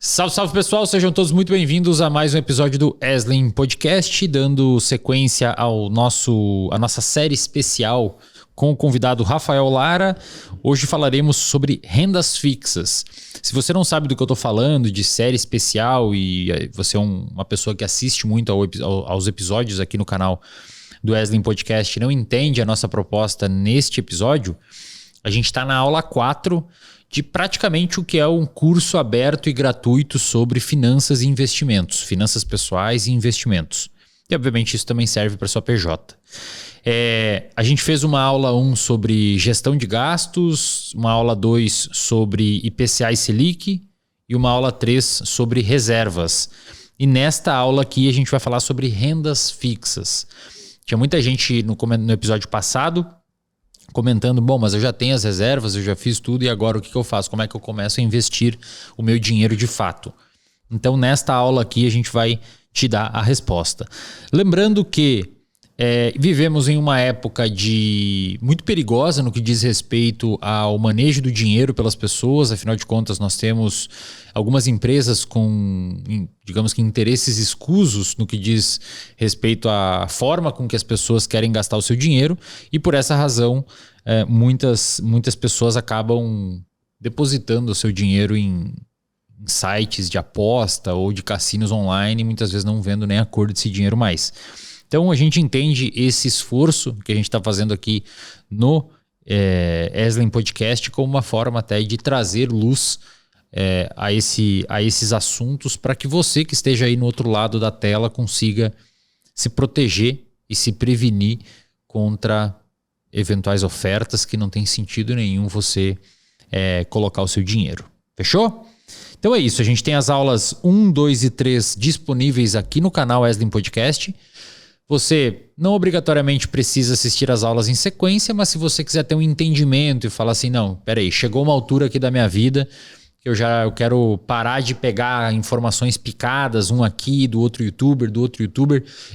Salve, salve pessoal, sejam todos muito bem-vindos a mais um episódio do Eslen Podcast, dando sequência à nossa série especial com o convidado Rafael Lara. Hoje falaremos sobre rendas fixas. Se você não sabe do que eu estou falando, de série especial, e você é uma pessoa que assiste muito aos episódios aqui no canal do Eslen Podcast e não entende a nossa proposta neste episódio, a gente está na aula 4 de praticamente o que é um curso aberto e gratuito sobre finanças e investimentos, finanças pessoais e investimentos. E obviamente isso também serve para sua PJ. A gente fez uma aula 1 sobre gestão de gastos, uma aula 2 sobre IPCA e Selic e uma aula 3 sobre reservas. E nesta aula aqui a gente vai falar sobre rendas fixas. Tinha muita gente no episódio passado comentando, bom, mas eu já tenho as reservas, eu já fiz tudo e agora o que eu faço? Como é que eu começo a investir o meu dinheiro de fato? Então nesta aula aqui a gente vai te dar a resposta. Lembrando que vivemos em uma época muito perigosa no que diz respeito ao manejo do dinheiro pelas pessoas. Afinal de contas, nós temos algumas empresas com, digamos que, interesses escusos no que diz respeito à forma com que as pessoas querem gastar o seu dinheiro. E por essa razão, muitas pessoas acabam depositando o seu dinheiro em sites de aposta ou de cassinos online e muitas vezes não vendo nem a cor desse dinheiro mais. Então a gente entende esse esforço que a gente está fazendo aqui no Eslen Podcast como uma forma até de trazer luz a esses assuntos para que você que esteja aí no outro lado da tela consiga se proteger e se prevenir contra eventuais ofertas que não tem sentido nenhum você colocar o seu dinheiro. Fechou? Então é isso, a gente tem as aulas 1, 2 e 3 disponíveis aqui no canal Eslen Podcast. Você não obrigatoriamente precisa assistir as aulas em sequência, mas se você quiser ter um entendimento e falar assim, não, peraí, chegou uma altura aqui da minha vida que eu quero parar de pegar informações picadas, um aqui, do outro youtuber,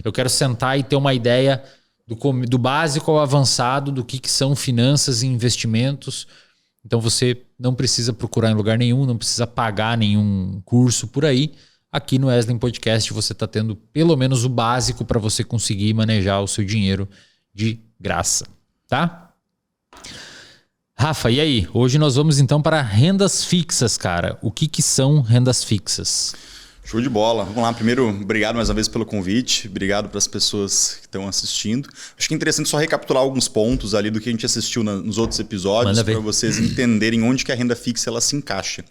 eu quero sentar e ter uma ideia do básico ao avançado do que são finanças e investimentos. Então você não precisa procurar em lugar nenhum, não precisa pagar nenhum curso por aí. Aqui no Eslen Podcast você está tendo pelo menos o básico para você conseguir manejar o seu dinheiro de graça, tá? Rafa, e aí? Hoje nós vamos então para rendas fixas, cara. O que são rendas fixas? Show de bola. Vamos lá. Primeiro, obrigado mais uma vez pelo convite. Obrigado para as pessoas que estão assistindo. Acho que é interessante só recapitular alguns pontos ali do que a gente assistiu nos outros episódios para vocês entenderem onde que a renda fixa ela se encaixa.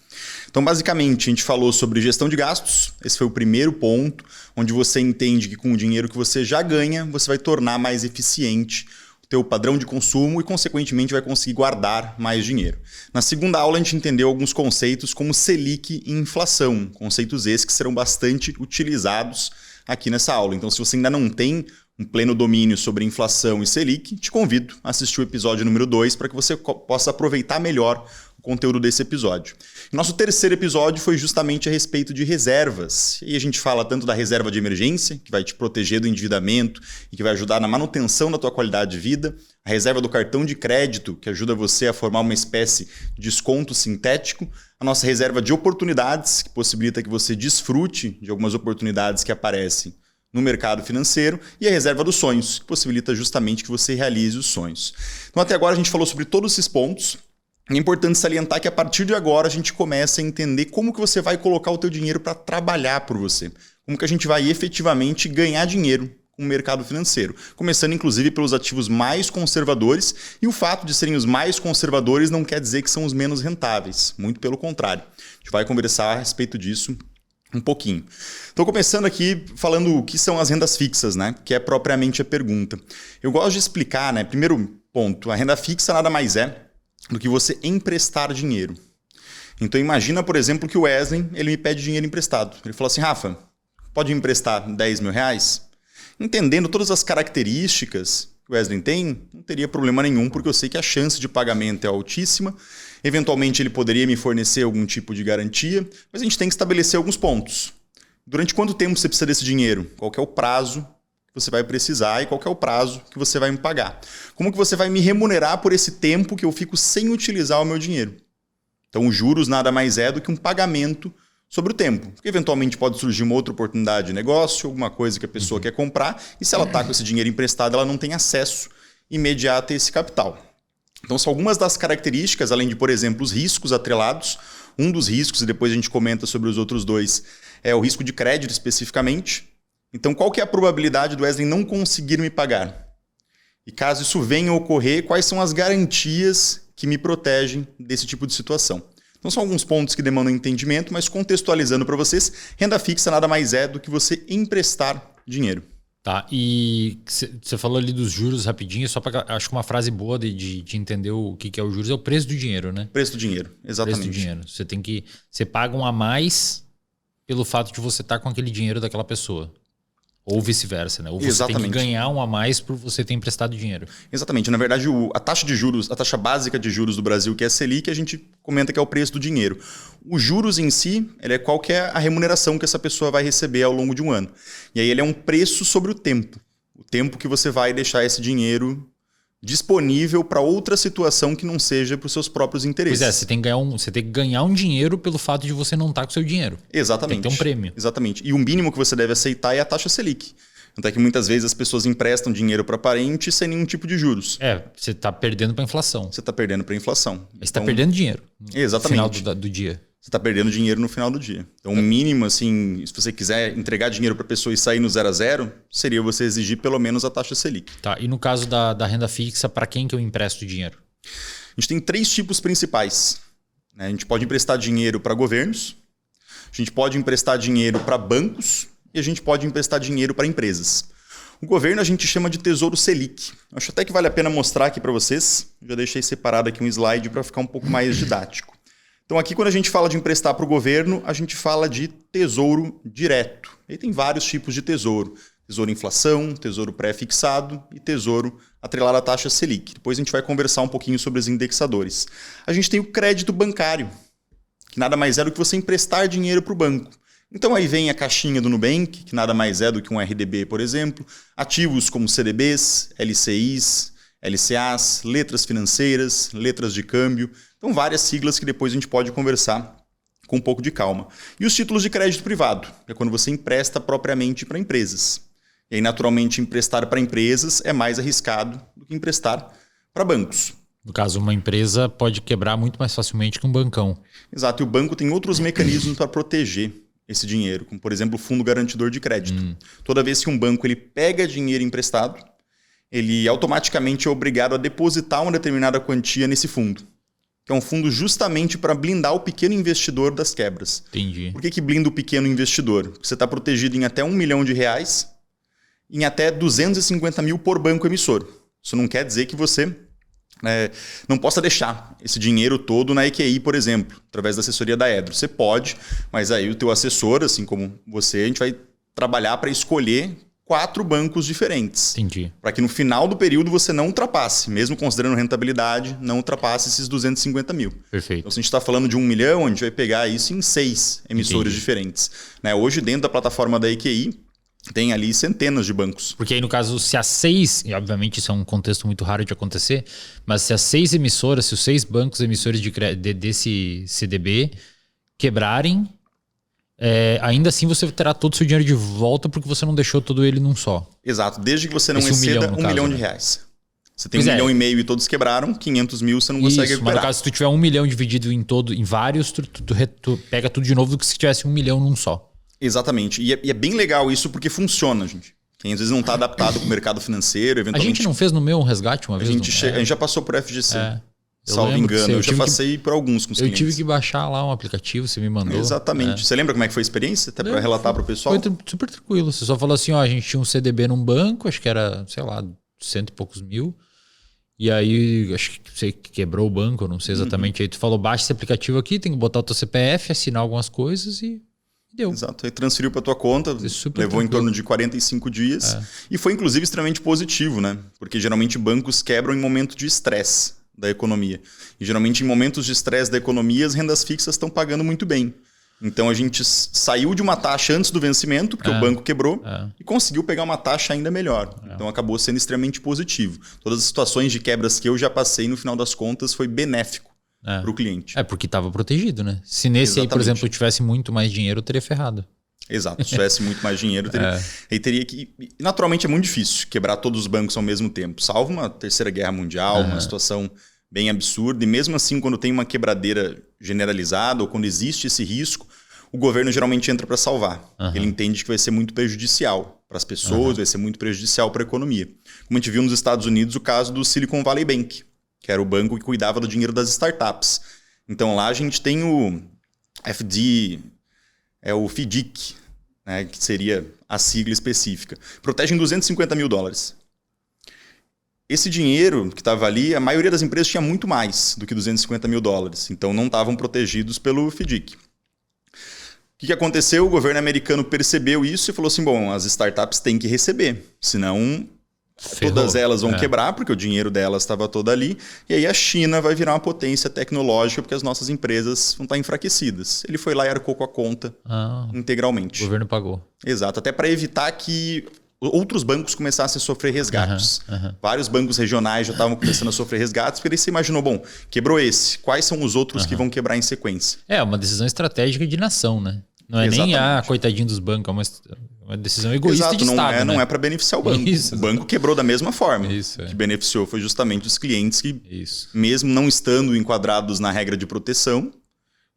Então, basicamente, a gente falou sobre gestão de gastos. Esse foi o primeiro ponto, onde você entende que com o dinheiro que você já ganha, você vai tornar mais eficiente teu padrão de consumo e, consequentemente, vai conseguir guardar mais dinheiro. Na segunda aula, a gente entendeu alguns conceitos como Selic e inflação, conceitos esses que serão bastante utilizados aqui nessa aula. Então, se você ainda não tem um pleno domínio sobre inflação e Selic, te convido a assistir o episódio número 2 para que você possa aproveitar melhor o conteúdo desse episódio. Nosso terceiro episódio foi justamente a respeito de reservas. E a gente fala tanto da reserva de emergência, que vai te proteger do endividamento e que vai ajudar na manutenção da tua qualidade de vida. A reserva do cartão de crédito, que ajuda você a formar uma espécie de desconto sintético. A nossa reserva de oportunidades, que possibilita que você desfrute de algumas oportunidades que aparecem no mercado financeiro, e a reserva dos sonhos, que possibilita justamente que você realize os sonhos. Então até agora a gente falou sobre todos esses pontos. É importante salientar que a partir de agora a gente começa a entender como que você vai colocar o teu dinheiro para trabalhar por você. Como que a gente vai efetivamente ganhar dinheiro com o mercado financeiro. Começando inclusive pelos ativos mais conservadores, e o fato de serem os mais conservadores não quer dizer que são os menos rentáveis. Muito pelo contrário. A gente vai conversar a respeito disso um pouquinho. Estou começando aqui falando o que são as rendas fixas, né? Que é propriamente a pergunta. Eu gosto de explicar, né? Primeiro ponto, a renda fixa nada mais é do que você emprestar dinheiro. Então imagina, por exemplo, que o Eslen ele me pede dinheiro emprestado. Ele falou assim, Rafa, pode me emprestar 10 mil reais? Entendendo todas as características que o Eslen tem, não teria problema nenhum, porque eu sei que a chance de pagamento é altíssima. Eventualmente ele poderia me fornecer algum tipo de garantia, mas a gente tem que estabelecer alguns pontos. Durante quanto tempo você precisa desse dinheiro? Qual que é o prazo que você vai precisar e qual que é o prazo que você vai me pagar? Como que você vai me remunerar por esse tempo que eu fico sem utilizar o meu dinheiro? Então, os juros nada mais é do que um pagamento sobre o tempo. Porque eventualmente pode surgir uma outra oportunidade de negócio, alguma coisa que a pessoa quer comprar, e se ela está com esse dinheiro emprestado, ela não tem acesso imediato a esse capital. Então, são algumas das características, além de, por exemplo, os riscos atrelados. Um dos riscos, e depois a gente comenta sobre os outros dois, é o risco de crédito especificamente. Então, qual que é a probabilidade do Wesley não conseguir me pagar? E caso isso venha a ocorrer, quais são as garantias que me protegem desse tipo de situação? Então, são alguns pontos que demandam entendimento, mas contextualizando para vocês, renda fixa nada mais é do que você emprestar dinheiro. Tá, e você falou ali dos juros rapidinho, só para acho que uma frase boa de entender o que é o juros é o preço do dinheiro, né? Preço do dinheiro, exatamente. Preço do dinheiro. Você paga um a mais pelo fato de você estar com aquele dinheiro daquela pessoa. Ou vice-versa, né? Ou você tem que ganhar um a mais por você ter emprestado dinheiro. Exatamente. Na verdade, a taxa de juros, a taxa básica de juros do Brasil, que é a Selic, a gente comenta que é o preço do dinheiro. Os juros em si, ele é qual que é a remuneração que essa pessoa vai receber ao longo de um ano. E aí ele é um preço sobre o tempo. O tempo que você vai deixar esse dinheiro disponível para outra situação que não seja para os seus próprios interesses. Pois é, você tem que ganhar um dinheiro pelo fato de você não estar com o seu dinheiro. Exatamente. Tem que ter um prêmio. Exatamente. E o mínimo que você deve aceitar é a taxa Selic. Tanto é que muitas vezes as pessoas emprestam dinheiro para parente sem nenhum tipo de juros. Você está perdendo para a inflação. Você está perdendo para a inflação. Você está perdendo dinheiro. Exatamente. No final do dia. Você está perdendo dinheiro no final do dia. Então, o mínimo, assim, se você quiser entregar dinheiro para a pessoa e sair no 0 a 0, seria você exigir pelo menos a taxa Selic. Tá. E no caso da renda fixa, para quem que eu empresto dinheiro? A gente tem 3 tipos principais. A gente pode emprestar dinheiro para governos, a gente pode emprestar dinheiro para bancos e a gente pode emprestar dinheiro para empresas. O governo a gente chama de Tesouro Selic. Acho até que vale a pena mostrar aqui para vocês. Já deixei separado aqui um slide para ficar um pouco mais didático. Então aqui quando a gente fala de emprestar para o governo, a gente fala de tesouro direto. Aí tem vários tipos de tesouro. Tesouro inflação, tesouro pré-fixado e tesouro atrelado à taxa Selic. Depois a gente vai conversar um pouquinho sobre os indexadores. A gente tem o crédito bancário, que nada mais é do que você emprestar dinheiro para o banco. Então aí vem a caixinha do Nubank, que nada mais é do que um RDB, por exemplo. Ativos como CDBs, LCIs, LCAs, letras financeiras, letras de câmbio. Então, várias siglas que depois a gente pode conversar com um pouco de calma. E os títulos de crédito privado, que é quando você empresta propriamente para empresas. E aí, naturalmente, emprestar para empresas é mais arriscado do que emprestar para bancos. No caso, uma empresa pode quebrar muito mais facilmente que um bancão. Exato, e o banco tem outros mecanismos para proteger esse dinheiro, como, por exemplo, o fundo garantidor de crédito. Toda vez que um banco ele pega dinheiro emprestado, ele automaticamente é obrigado a depositar uma determinada quantia nesse fundo. Que é um fundo justamente para blindar o pequeno investidor das quebras. Entendi. Por que blinda o pequeno investidor? Porque você está protegido em até R$1 milhão, em até 250 mil por banco emissor. Isso não quer dizer que você não possa deixar esse dinheiro todo na EQI, por exemplo, através da assessoria da Edro. Você pode, mas aí o teu assessor, assim como você, a gente vai trabalhar para escolher 4 bancos diferentes. Entendi. Para que no final do período você não ultrapasse, mesmo considerando rentabilidade, não ultrapasse esses 250 mil. Perfeito. Então, se a gente está falando de 1 milhão, a gente vai pegar isso em 6 emissores diferentes. Hoje, dentro da plataforma da EQI, tem ali centenas de bancos. Porque aí, no caso, se as 6, e obviamente isso é um contexto muito raro de acontecer, mas se as 6 emissoras, se os 6 bancos emissores desse CDB quebrarem, ainda assim você terá todo o seu dinheiro de volta porque você não deixou todo ele num só. Exato, desde que você não exceda R$1 milhão. Você tem 1,5 milhão e todos quebraram, 500 mil você não consegue recuperar. Mas no caso, se tu tiver 1 milhão dividido em vários, tu pega tudo de novo do que se tivesse 1 milhão num só. Exatamente. E é bem legal isso porque funciona, gente. Quem às vezes não está adaptado com o mercado financeiro, eventualmente... A gente não fez no meu um resgate uma vez? A gente já passou por FGC. Salvo engano. Eu já passei por alguns com os clientes. Eu tive que baixar lá um aplicativo, você me mandou. Exatamente. Você lembra como é que foi a experiência? Até para relatar para o pessoal? Foi super tranquilo. Você só falou assim, a gente tinha um CDB num banco, acho que era, sei lá, 100 e poucos mil. E aí, acho que você quebrou o banco, eu não sei exatamente. Aí tu falou, baixa esse aplicativo aqui, tem que botar o teu CPF, assinar algumas coisas e deu. Exato. Aí transferiu para tua conta, levou em torno de 45 dias. E foi, inclusive, extremamente positivo, né? Porque geralmente bancos quebram em momento de estresse da economia. E geralmente em momentos de estresse da economia, as rendas fixas estão pagando muito bem. Então a gente saiu de uma taxa antes do vencimento, porque o banco quebrou, e conseguiu pegar uma taxa ainda melhor. Então acabou sendo extremamente positivo. Todas as situações de quebras que eu já passei, no final das contas, foi benéfico para o cliente. Porque estava protegido, né? Se nesse aí, por exemplo, eu tivesse muito mais dinheiro, eu teria ferrado. Exato. Se tivesse muito mais dinheiro, teria que... Naturalmente é muito difícil quebrar todos os bancos ao mesmo tempo. Salvo uma terceira guerra mundial, uma situação bem absurda. E mesmo assim, quando tem uma quebradeira generalizada ou quando existe esse risco, o governo geralmente entra para salvar. Ele entende que vai ser muito prejudicial para as pessoas, vai ser muito prejudicial para a economia. Como a gente viu nos Estados Unidos, o caso do Silicon Valley Bank, que era o banco que cuidava do dinheiro das startups. Então lá a gente tem o o FDIC, né, que seria a sigla específica. Protegem $250 mil. Esse dinheiro que estava ali, a maioria das empresas tinha muito mais do que $250 mil. Então não estavam protegidos pelo FDIC. O que aconteceu? O governo americano percebeu isso e falou assim, bom, as startups têm que receber, senão todas elas vão quebrar, porque o dinheiro delas estava todo ali, e aí a China vai virar uma potência tecnológica, porque as nossas empresas vão estar enfraquecidas. Ele foi lá e arcou com a conta integralmente. O governo pagou. Exato, até para evitar que outros bancos começassem a sofrer resgates. Vários bancos regionais já estavam começando a sofrer resgates, porque aí você imaginou, bom, quebrou esse, quais são os outros que vão quebrar em sequência? É uma decisão estratégica de nação, né? Não é nem coitadinho dos bancos, é uma decisão egoísta de Estado. Não é para beneficiar o banco. O banco quebrou da mesma forma. O que beneficiou foi justamente os clientes que, mesmo não estando enquadrados na regra de proteção,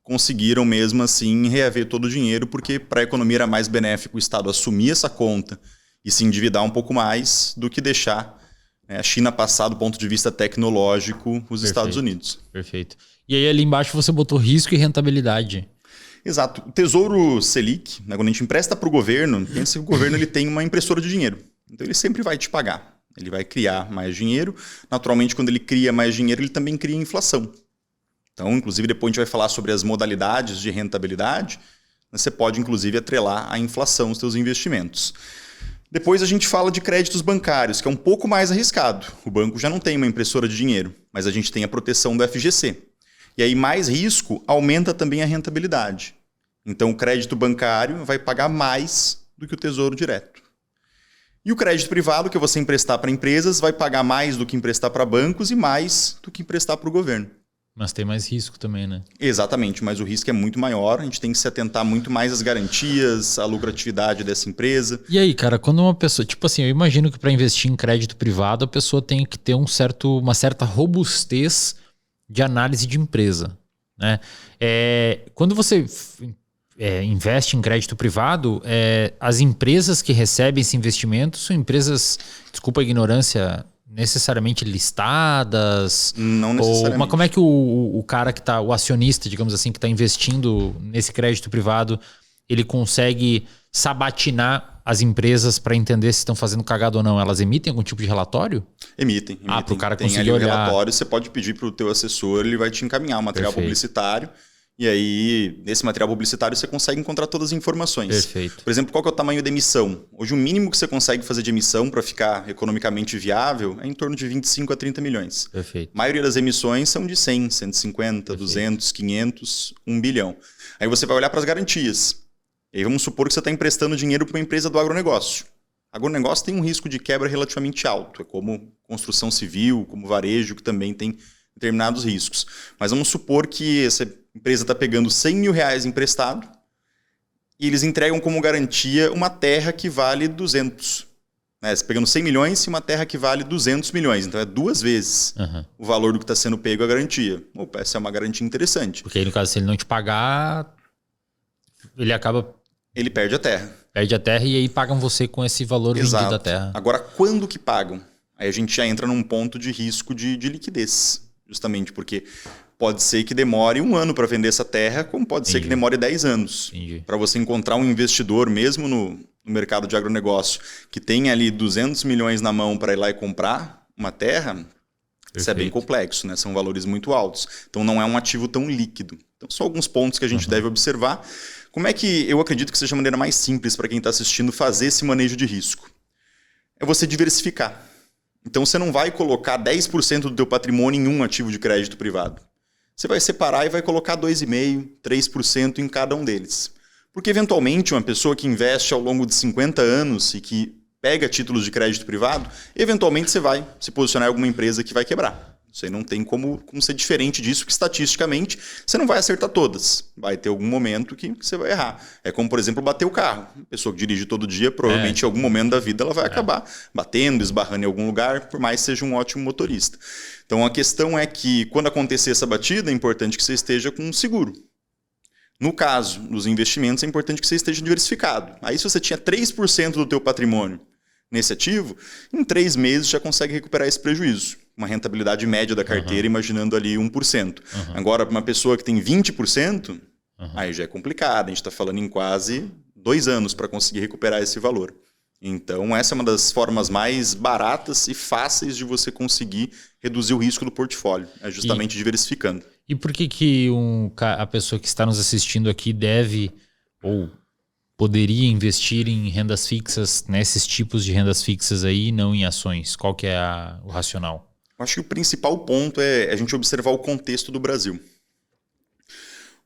conseguiram mesmo assim reaver todo o dinheiro, porque para a economia era mais benéfico o Estado assumir essa conta e se endividar um pouco mais do que deixar a China passar do ponto de vista tecnológico os Estados Unidos. Perfeito. E aí ali embaixo você botou risco e rentabilidade. Exato. O Tesouro Selic, né, quando a gente empresta para o governo, pensa que o governo ele tem uma impressora de dinheiro. Então ele sempre vai te pagar. Ele vai criar mais dinheiro. Naturalmente, quando ele cria mais dinheiro, ele também cria inflação. Então, inclusive, depois a gente vai falar sobre as modalidades de rentabilidade. Você pode, inclusive, atrelar a inflação aos seus investimentos. Depois a gente fala de créditos bancários, que é um pouco mais arriscado. O banco já não tem uma impressora de dinheiro, mas a gente tem a proteção do FGC. E aí mais risco aumenta também a rentabilidade. Então o crédito bancário vai pagar mais do que o Tesouro Direto. E o crédito privado, que é você emprestar para empresas, vai pagar mais do que emprestar para bancos e mais do que emprestar para o governo. Mas tem mais risco também, né? Exatamente, mas o risco é muito maior. A gente tem que se atentar muito mais às garantias, à lucratividade dessa empresa. E aí, cara, quando uma pessoa... Tipo assim, eu imagino que para investir em crédito privado, a pessoa tem que ter uma certa robustez de análise de empresa, né? Quando você investe em crédito privado, as empresas que recebem esse investimento são empresas, desculpa a ignorância, necessariamente listadas? Não necessariamente. Mas como é que o cara que está, o acionista, digamos assim, que está investindo nesse crédito privado, ele consegue sabatinar as empresas para entender se estão fazendo cagada ou não? Elas emitem algum tipo de relatório? Emitem. Para o cara tem conseguir ali olhar. O relatório, você pode pedir para o teu assessor, ele vai te encaminhar um material publicitário. E aí, nesse material publicitário, você consegue encontrar todas as informações. Perfeito. Por exemplo, qual que é o tamanho da emissão? Hoje, o mínimo que você consegue fazer de emissão para ficar economicamente viável é em torno de 25 a 30 milhões. Perfeito. A maioria das emissões são de 100, 150, 200, 500, 1 bilhão. Aí você vai olhar para as garantias. E aí vamos supor que você está emprestando dinheiro para uma empresa do agronegócio. Agronegócio tem um risco de quebra relativamente alto. É como construção civil, como varejo, que também tem determinados riscos. Mas vamos supor que essa empresa está pegando R$100 mil emprestado e eles entregam como garantia uma terra que vale 200. Né? Você pegando 100 milhões e uma terra que vale 200 milhões. Então é 2 vezes o valor do que está sendo pego a garantia. Opa, essa é uma garantia interessante. Porque aí, no caso, se ele não te pagar, ele perde a terra. Perde a terra e aí pagam você com esse valor vendido da terra. Agora, quando que pagam? Aí a gente já entra num ponto de risco de liquidez. Justamente porque pode ser que demore 1 ano para vender essa terra, como pode ser que demore 10 anos. Para você encontrar um investidor, mesmo no mercado de agronegócio, que tem ali 200 milhões na mão para ir lá e comprar uma terra, isso é bem complexo, né? São valores muito altos. Então não é um ativo tão líquido. Então são alguns pontos que a gente deve observar. Como é que eu acredito que seja a maneira mais simples para quem está assistindo fazer esse manejo de risco? É você diversificar. Então você não vai colocar 10% do teu patrimônio em um ativo de crédito privado. Você vai separar e vai colocar 2,5%, 3% em cada um deles. Porque eventualmente uma pessoa que investe ao longo de 50 anos e que pega títulos de crédito privado, eventualmente você vai se posicionar em alguma empresa que vai quebrar. Isso aí não tem como ser diferente disso, que estatisticamente você não vai acertar todas. Vai ter algum momento que você vai errar. É como, por exemplo, bater o carro. A pessoa que dirige todo dia, provavelmente em algum momento da vida ela vai acabar batendo, esbarrando em algum lugar, por mais que seja um ótimo motorista. Então a questão é que quando acontecer essa batida, é importante que você esteja com um seguro. No caso dos investimentos, é importante que você esteja diversificado. Aí se você tinha 3% do teu patrimônio nesse ativo, em 3 meses já consegue recuperar esse prejuízo. Uma rentabilidade média da carteira, imaginando ali 1%. Agora, para uma pessoa que tem 20%, aí já é complicado. A gente está falando em quase 2 anos para conseguir recuperar esse valor. Então, essa é uma das formas mais baratas e fáceis de você conseguir reduzir o risco do portfólio. É justamente diversificando. E por que a pessoa que está nos assistindo aqui deve ou poderia investir em rendas fixas, nesses tipos de rendas fixas aí, e não em ações? Qual que é o racional? Eu acho que o principal ponto é a gente observar o contexto do Brasil.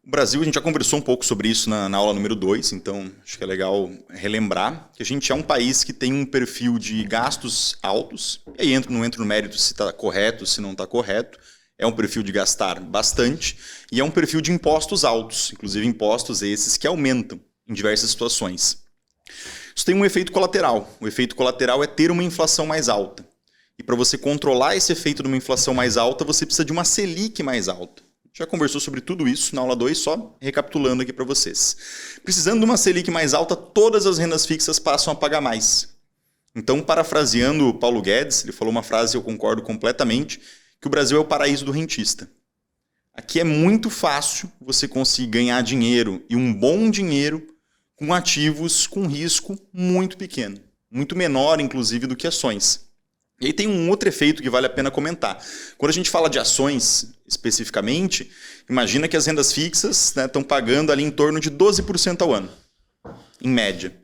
O Brasil, a gente já conversou um pouco sobre isso na aula número 2, então acho que é legal relembrar que a gente é um país que tem um perfil de gastos altos, e aí não entro no mérito se está correto, se não está correto, é um perfil de gastar bastante, e é um perfil de impostos altos, inclusive impostos esses que aumentam em diversas situações. Isso tem um efeito colateral. O efeito colateral é ter uma inflação mais alta. E para você controlar esse efeito de uma inflação mais alta, você precisa de uma Selic mais alta. Já conversou sobre tudo isso na aula 2, só recapitulando aqui para vocês. Precisando de uma Selic mais alta, todas as rendas fixas passam a pagar mais. Então, parafraseando o Paulo Guedes, ele falou uma frase que eu concordo completamente, que o Brasil é o paraíso do rentista. Aqui é muito fácil você conseguir ganhar dinheiro, e um bom dinheiro, com ativos com risco muito pequeno. Muito menor, inclusive, do que ações. E aí tem um outro efeito que vale a pena comentar. Quando a gente fala de ações, especificamente, imagina que as rendas fixas estão pagando ali em torno de 12% ao ano, em média.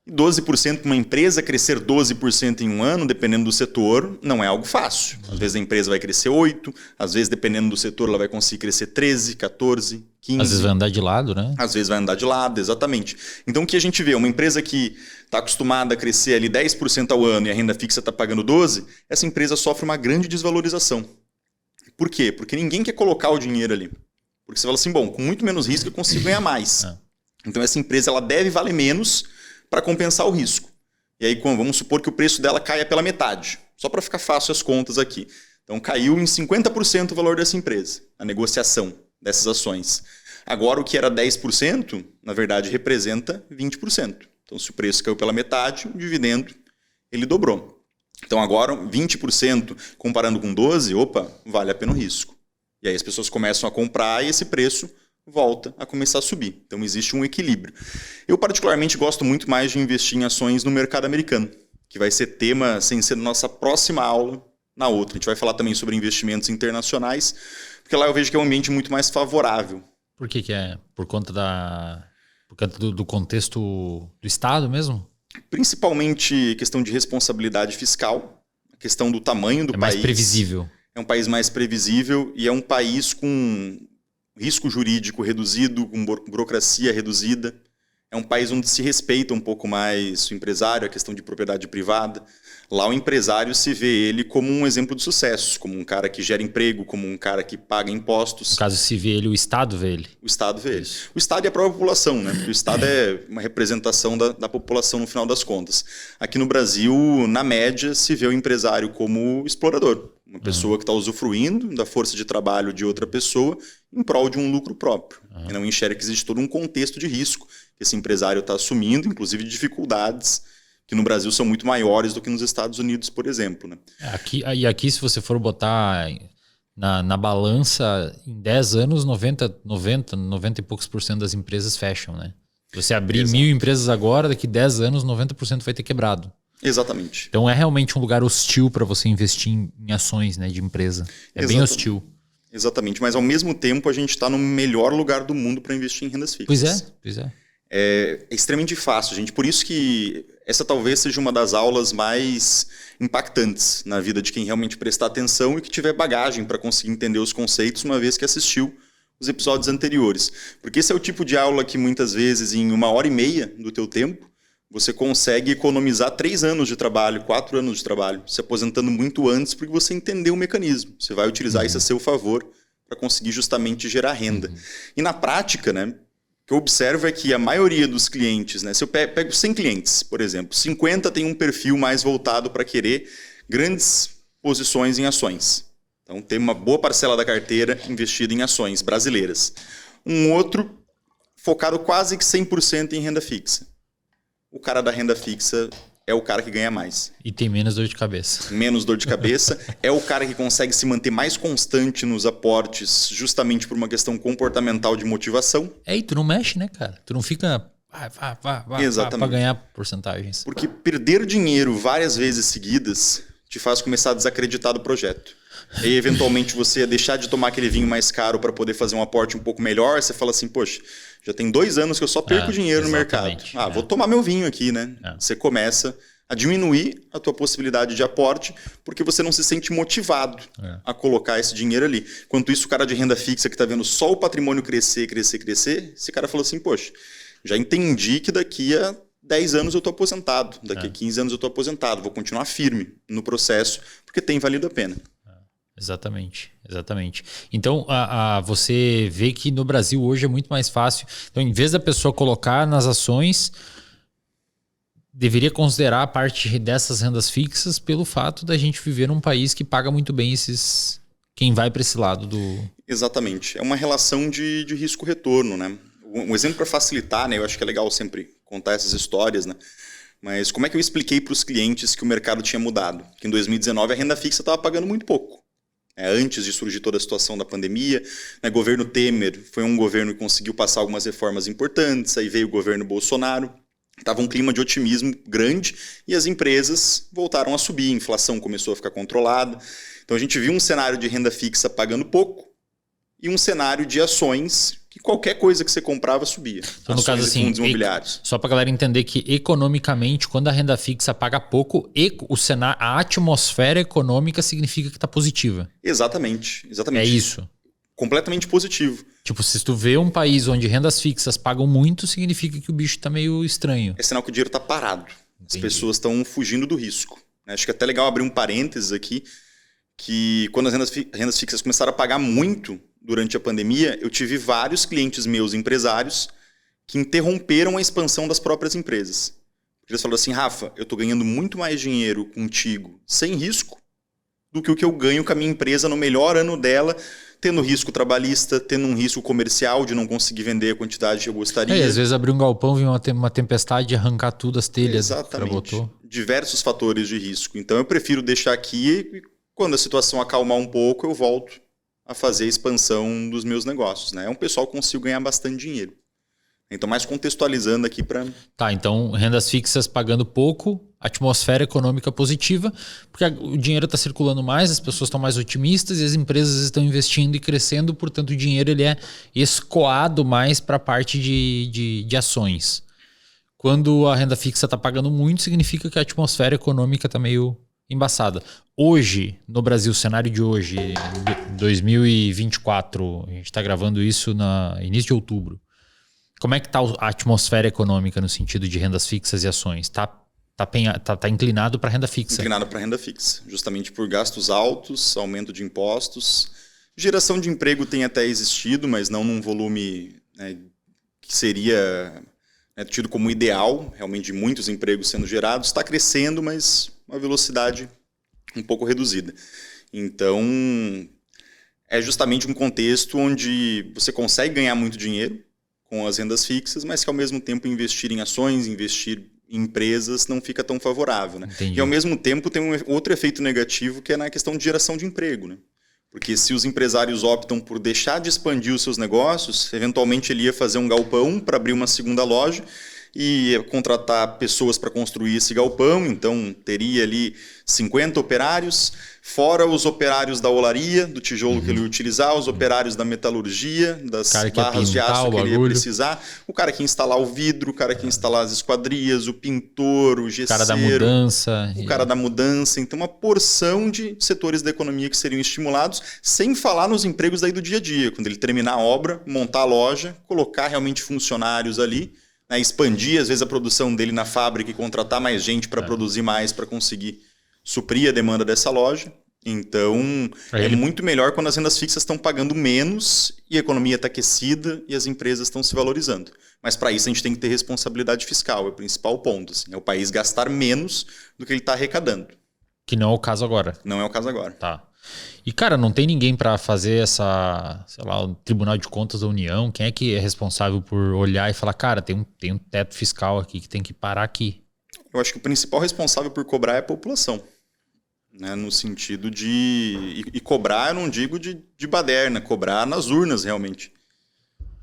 E 12% para uma empresa crescer 12% em um ano, dependendo do setor, não é algo fácil. Às vezes a empresa vai crescer 8%, às vezes, dependendo do setor, ela vai conseguir crescer 13%, 14%, 15%. Às vezes vai andar de lado, né? Às vezes vai andar de lado, exatamente. Então o que a gente vê? Uma empresa que está acostumada a crescer ali 10% ao ano e a renda fixa está pagando 12%, essa empresa sofre uma grande desvalorização. Por quê? Porque ninguém quer colocar o dinheiro ali. Porque você fala assim, bom, com muito menos risco eu consigo ganhar mais. Então essa empresa ela deve valer menos para compensar o risco. E aí vamos supor que o preço dela caia pela metade. Só para ficar fácil as contas aqui. Então caiu em 50% o valor dessa empresa, a negociação dessas ações. Agora o que era 10%, na verdade representa 20%. Então se o preço caiu pela metade, o dividendo ele dobrou. Então agora 20% comparando com 12%, opa, vale a pena o risco. E aí as pessoas começam a comprar e esse preço volta a começar a subir. Então existe um equilíbrio. Eu particularmente gosto muito mais de investir em ações no mercado americano, que vai ser tema sem ser nossa próxima aula na outra. A gente vai falar também sobre investimentos internacionais, porque lá eu vejo que é um ambiente muito mais favorável. Por que é? Por conta do contexto do Estado mesmo? Principalmente questão de responsabilidade fiscal, a questão do tamanho do país. É mais previsível. É um país mais previsível e é um país com risco jurídico reduzido, com burocracia reduzida. É um país onde se respeita um pouco mais o empresário, a questão de propriedade privada. Lá o empresário se vê ele como um exemplo de sucesso, como um cara que gera emprego, como um cara que paga impostos. No caso, se vê ele, o Estado vê ele. O Estado vê ele. O Estado é a própria população, né? Porque o Estado é uma representação da população no final das contas. Aqui no Brasil, na média, se vê o empresário como explorador. Uma pessoa que está usufruindo da força de trabalho de outra pessoa em prol de um lucro próprio. E não enxerga que existe todo um contexto de risco que esse empresário está assumindo, inclusive de dificuldades que no Brasil são muito maiores do que nos Estados Unidos, por exemplo. Né? Aqui, se você for botar na balança, em 10 anos, 90 e poucos % das empresas fecham. Né? Se você abrir Exato. 1.000 empresas agora, daqui 10 anos, 90% vai ter quebrado. Exatamente. Então é realmente um lugar hostil para você investir em ações, né, de empresa. É bem hostil. Exatamente, mas ao mesmo tempo a gente está no melhor lugar do mundo para investir em rendas fixas. Pois é. É extremamente fácil, gente. Por isso que essa talvez seja uma das aulas mais impactantes na vida de quem realmente prestar atenção e que tiver bagagem para conseguir entender os conceitos uma vez que assistiu os episódios anteriores. Porque esse é o tipo de aula que muitas vezes em 1h30 do teu tempo você consegue economizar 3 anos de trabalho, 4 anos de trabalho, se aposentando muito antes, porque você entendeu o mecanismo. Você vai utilizar isso a seu favor para conseguir justamente gerar renda. E na prática, né, o que eu observo é que a maioria dos clientes, né, se eu pego 100 clientes, por exemplo, 50 tem um perfil mais voltado para querer grandes posições em ações. Então, tem uma boa parcela da carteira investida em ações brasileiras. Um outro focado quase que 100% em renda fixa. O cara da renda fixa é o cara que ganha mais. E tem menos dor de cabeça. Menos dor de cabeça. É o cara que consegue se manter mais constante nos aportes, justamente por uma questão comportamental de motivação. E tu não mexe, né, cara? Tu não fica... Exatamente. Para ganhar porcentagens. Porque perder dinheiro várias vezes seguidas te faz começar a desacreditar do projeto. E aí, eventualmente, você ia deixar de tomar aquele vinho mais caro para poder fazer um aporte um pouco melhor. Você fala assim, poxa, já tem 2 anos que eu só perco dinheiro no mercado. Vou tomar meu vinho aqui, né? Você começa a diminuir a tua possibilidade de aporte porque você não se sente motivado a colocar esse dinheiro ali. Enquanto isso, o cara de renda fixa que está vendo só o patrimônio crescer, esse cara falou assim, poxa, já entendi que daqui a 10 anos eu estou aposentado, daqui a 15 anos eu estou aposentado, vou continuar firme no processo porque tem valido a pena. Exatamente. Então, você vê que no Brasil hoje é muito mais fácil. Então, em vez da pessoa colocar nas ações, deveria considerar a parte dessas rendas fixas pelo fato da gente viver num país que paga muito bem quem vai para esse lado do... Exatamente. É uma relação de risco-retorno, né? Um exemplo para facilitar, né? Eu acho que é legal sempre contar essas histórias, né? Mas como é que eu expliquei para os clientes que o mercado tinha mudado? Que em 2019 a renda fixa estava pagando muito pouco. Antes de surgir toda a situação da pandemia, né, governo Temer foi um governo que conseguiu passar algumas reformas importantes, aí veio o governo Bolsonaro, estava um clima de otimismo grande e as empresas voltaram a subir, a inflação começou a ficar controlada. Então a gente viu um cenário de renda fixa pagando pouco e um cenário de ações que qualquer coisa que você comprava subia. Então, no caso assim, só para a galera entender que economicamente, quando a renda fixa paga pouco, a atmosfera econômica significa que está positiva. Exatamente. É isso. Completamente positivo. Tipo, se tu vê um país onde rendas fixas pagam muito, significa que o bicho está meio estranho. É sinal que o dinheiro está parado. As pessoas estão fugindo do risco. Acho que é até legal abrir um parênteses aqui, que quando as rendas fixas começaram a pagar muito durante a pandemia, eu tive vários clientes meus, empresários, que interromperam a expansão das próprias empresas. Eles falaram assim, Rafa, eu estou ganhando muito mais dinheiro contigo, sem risco, do que o que eu ganho com a minha empresa no melhor ano dela, tendo risco trabalhista, tendo um risco comercial de não conseguir vender a quantidade que eu gostaria. E às vezes abrir um galpão, vir uma tempestade e arrancar tudo as telhas. Exatamente. Diversos fatores de risco. Então eu prefiro deixar aqui e quando a situação acalmar um pouco, eu volto a fazer a expansão dos meus negócios. Né? É um pessoal que consigo ganhar bastante dinheiro. Então, mais contextualizando aqui para... Tá, então rendas fixas pagando pouco, atmosfera econômica positiva, porque o dinheiro está circulando mais, as pessoas estão mais otimistas e as empresas estão investindo e crescendo, portanto o dinheiro ele é escoado mais para a parte de ações. Quando a renda fixa está pagando muito, significa que a atmosfera econômica está meio embaçada. Hoje, no Brasil, o cenário de hoje, 2024, a gente está gravando isso no início de outubro. Como é que está a atmosfera econômica no sentido de rendas fixas e ações? Tá inclinado para renda fixa? Inclinado para renda fixa, justamente por gastos altos, aumento de impostos. Geração de emprego tem até existido, mas não num volume que seria tido como ideal, realmente de muitos empregos sendo gerados. Está crescendo, mas uma velocidade um pouco reduzida. Então, é justamente um contexto onde você consegue ganhar muito dinheiro com as rendas fixas, mas que ao mesmo tempo investir em ações, investir em empresas não fica tão favorável. Né? E ao mesmo tempo tem um outro efeito negativo que é na questão de geração de emprego. Né? Porque se os empresários optam por deixar de expandir os seus negócios, eventualmente ele ia fazer um galpão para abrir uma segunda loja e ia contratar pessoas para construir esse galpão, então teria ali 50 operários, fora os operários da olaria, do tijolo que ele ia utilizar, os operários da metalurgia, das barras de aço que ele ia precisar, o cara que ia instalar o vidro, o cara que ia instalar as esquadrias, o pintor, o gesseiro, o cara da mudança. Então uma porção de setores da economia que seriam estimulados, sem falar nos empregos daí do dia a dia, quando ele terminar a obra, montar a loja, colocar realmente funcionários ali, né, expandir às vezes a produção dele na fábrica e contratar mais gente para produzir mais, para conseguir suprir a demanda dessa loja. Então, é muito melhor quando as rendas fixas estão pagando menos e a economia está aquecida e as empresas estão se valorizando. Mas para isso a gente tem que ter responsabilidade fiscal, é o principal ponto. Assim, é o país gastar menos do que ele está arrecadando. Que não é o caso agora. Não é o caso agora. Tá. E, cara, não tem ninguém para fazer essa, sei lá, o Tribunal de Contas da União? Quem é que é responsável por olhar e falar, cara, tem um teto fiscal aqui que tem que parar aqui? Eu acho que o principal responsável por cobrar é a população. Né, no sentido de... E cobrar, eu não digo de baderna, cobrar nas urnas, realmente.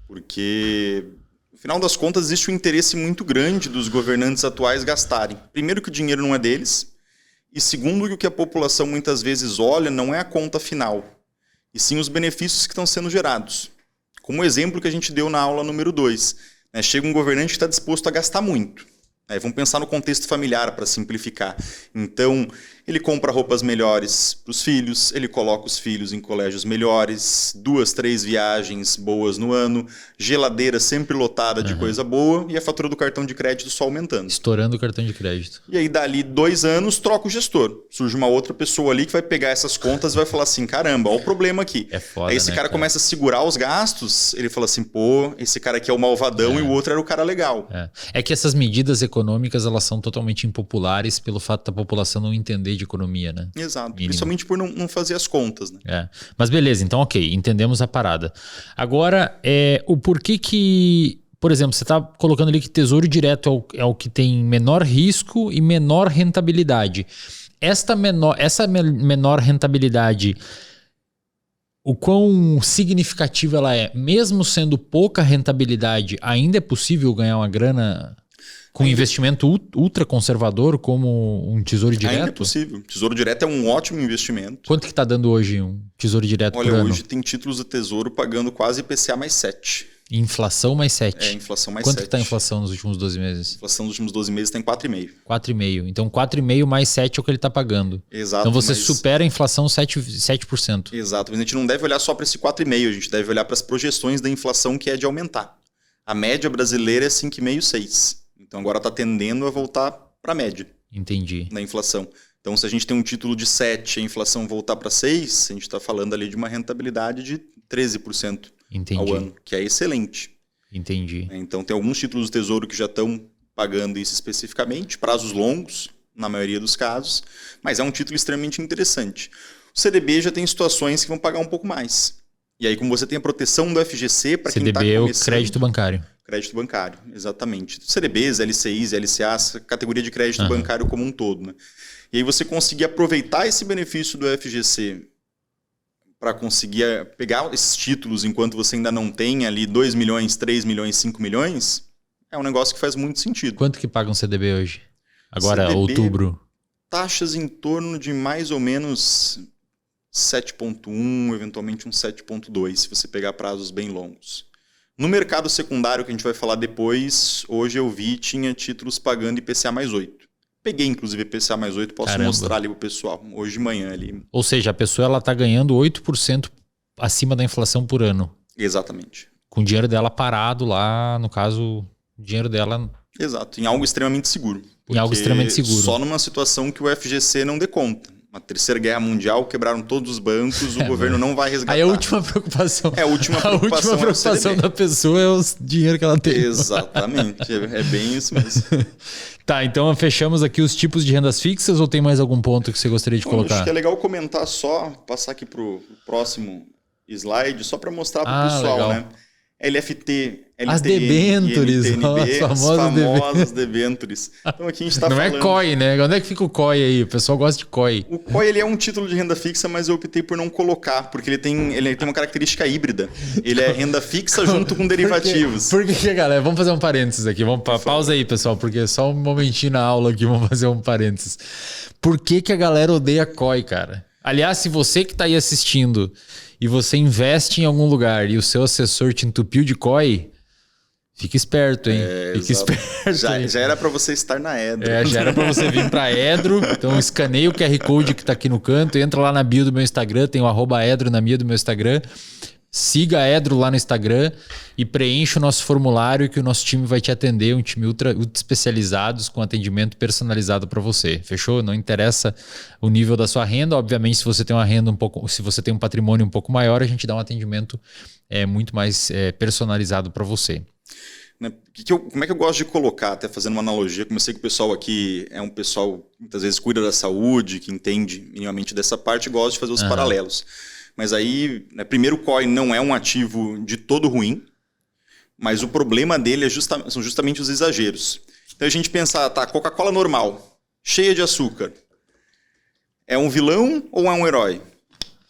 Porque, no final das contas, existe um interesse muito grande dos governantes atuais gastarem. Primeiro que o dinheiro não é deles, e segundo que o que a população muitas vezes olha não é a conta final, e sim os benefícios que estão sendo gerados. Como o exemplo que a gente deu na aula número 2. Né, chega um governante que está disposto a gastar muito. Vamos pensar no contexto familiar para simplificar. Então, ele compra roupas melhores para os filhos, ele coloca os filhos em colégios melhores, 2, 3 viagens boas no ano, geladeira sempre lotada de coisa boa e a fatura do cartão de crédito só aumentando. Estourando o cartão de crédito. E aí, dali 2 anos, troca o gestor. Surge uma outra pessoa ali que vai pegar essas contas e vai falar assim, caramba, olha o problema aqui. É foda, aí esse cara começa a segurar os gastos, ele fala assim, pô, esse cara aqui é o malvadão e o outro era o cara legal. É que essas medidas econômicas, elas são totalmente impopulares pelo fato da população não entender de economia, né? Exato, mínimo. Principalmente por não fazer as contas, né? Mas beleza, então ok, entendemos a parada. Agora, o porquê que, por exemplo, você está colocando ali que tesouro direto é o que tem menor risco e menor rentabilidade. Essa menor rentabilidade, o quão significativa ela é? Mesmo sendo pouca rentabilidade, ainda é possível ganhar uma grana com investimento ultra conservador como um tesouro direto? Ainda é possível. Tesouro direto é um ótimo investimento. Quanto que está dando hoje um tesouro direto por ano? Olha, hoje tem títulos do tesouro pagando quase IPCA mais 7. Inflação mais 7. Inflação mais 7. Quanto que está a inflação nos últimos 12 meses? A inflação nos últimos 12 meses está em 4,5. 4,5. Então 4,5 mais 7 é o que ele está pagando. Exato. Então você supera a inflação 7%. Exato. Mas a gente não deve olhar só para esse 4,5. A gente deve olhar para as projeções da inflação que é de aumentar. A média brasileira é 5,5, 6. Então agora está tendendo a voltar para a média. Entendi. Na inflação. Então se a gente tem um título de 7 e a inflação voltar para 6, a gente está falando ali de uma rentabilidade de 13% ao ano, que é excelente. Entendi. Então tem alguns títulos do Tesouro que já estão pagando isso especificamente, prazos longos, na maioria dos casos, mas é um título extremamente interessante. O CDB já tem situações que vão pagar um pouco mais. E aí, como você tem a proteção do FGC, para quem está começando... CDB é o crédito bancário. Crédito bancário, exatamente. CDBs, LCIs, LCAs, categoria de crédito bancário como um todo. Né? E aí você conseguir aproveitar esse benefício do FGC para conseguir pegar esses títulos enquanto você ainda não tem ali 2 milhões, 3 milhões, 5 milhões, é um negócio que faz muito sentido. Quanto que paga um CDB hoje? Agora, CDB, outubro. Taxas em torno de mais ou menos 7,1, eventualmente um 7,2, se você pegar prazos bem longos. No mercado secundário, que a gente vai falar depois, hoje eu vi, tinha títulos pagando IPCA mais 8. Peguei, inclusive, IPCA mais 8, posso mostrar ali pro pessoal, hoje de manhã ali. Ou seja, a pessoa está ganhando 8% acima da inflação por ano. Exatamente. Com o dinheiro dela parado lá, no caso, o dinheiro dela... Exato, em algo extremamente seguro. Em algo extremamente seguro. Só numa situação que o FGC não dê conta. Uma terceira guerra mundial, quebraram todos os bancos, o governo não vai resgatar. Aí a última preocupação. A última preocupação da pessoa é o dinheiro que ela tem. Exatamente, é bem isso mesmo. Tá, então fechamos aqui os tipos de rendas fixas ou tem mais algum ponto que você gostaria de colocar? Acho que é legal comentar só, passar aqui para o próximo slide, só para mostrar para o pessoal, legal. né? LFT, LTN, as debêntures, as famosas debêntures. Então aqui a gente está falando... Não é COI, né? Onde é que fica o COI aí? O pessoal gosta de COI. O COI ele é um título de renda fixa, mas eu optei por não colocar, porque ele tem uma característica híbrida. Ele é renda fixa junto com derivativos. Por que, galera? Vamos fazer um parênteses aqui. Pausa aí, pessoal, porque é só um momentinho na aula aqui, vamos fazer um parênteses. Por que a galera odeia COI, cara? Aliás, se você que está aí assistindo e você investe em algum lugar e o seu assessor te entupiu de COI, fica esperto, hein? Fica esperto. Já era para você estar na Edro. Já era para você vir para Edro. Então escaneia o QR Code que está aqui no canto, entra lá na bio do meu Instagram, tem o @Edro na bio do meu Instagram. Siga a Edro lá no Instagram e preencha o nosso formulário que o nosso time vai te atender, um time ultra especializados com atendimento personalizado para você. Fechou? Não interessa o nível da sua renda. Obviamente, se você tem uma renda se você tem um patrimônio um pouco maior, a gente dá um atendimento muito mais personalizado para você. Como é que eu gosto de colocar, até fazendo uma analogia, como eu sei que o pessoal aqui é um pessoal que muitas vezes cuida da saúde, que entende minimamente dessa parte, gosta de fazer os paralelos. Mas aí, primeiro, o COI não é um ativo de todo ruim, mas o problema dele são justamente os exageros. Então a gente pensa, Coca-Cola normal, cheia de açúcar, é um vilão ou é um herói?